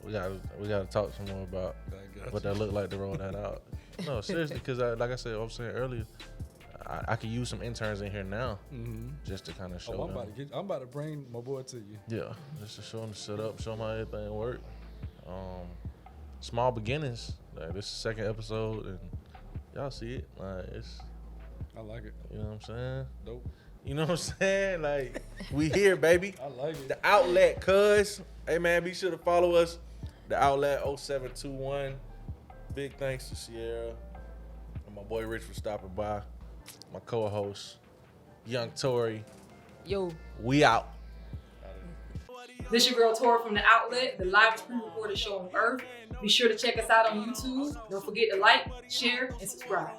we gotta talk some more about what that looked like to roll that out. No, seriously, because like I said, I was saying earlier, I could use some interns in here now just to kind of show them. I'm about to bring my boy to you. Yeah, just to show them the setup, show them how everything work. Small beginnings. Like this is the second episode, and y'all see it. Like it's, I like it. you know what I'm saying. Dope. You know what I'm saying? Like we here, baby. I like it. The outlet, cuz. Hey man, be sure to follow us. The outlet 0721. Big thanks to Cierra and my boy Rich for stopping by. My co-host, Young Torrie. Yo. We out. This your girl Torrie from The Outlet, the live pre-recorded show on Earth. Be sure to check us out on YouTube. Don't forget to like, share, and subscribe.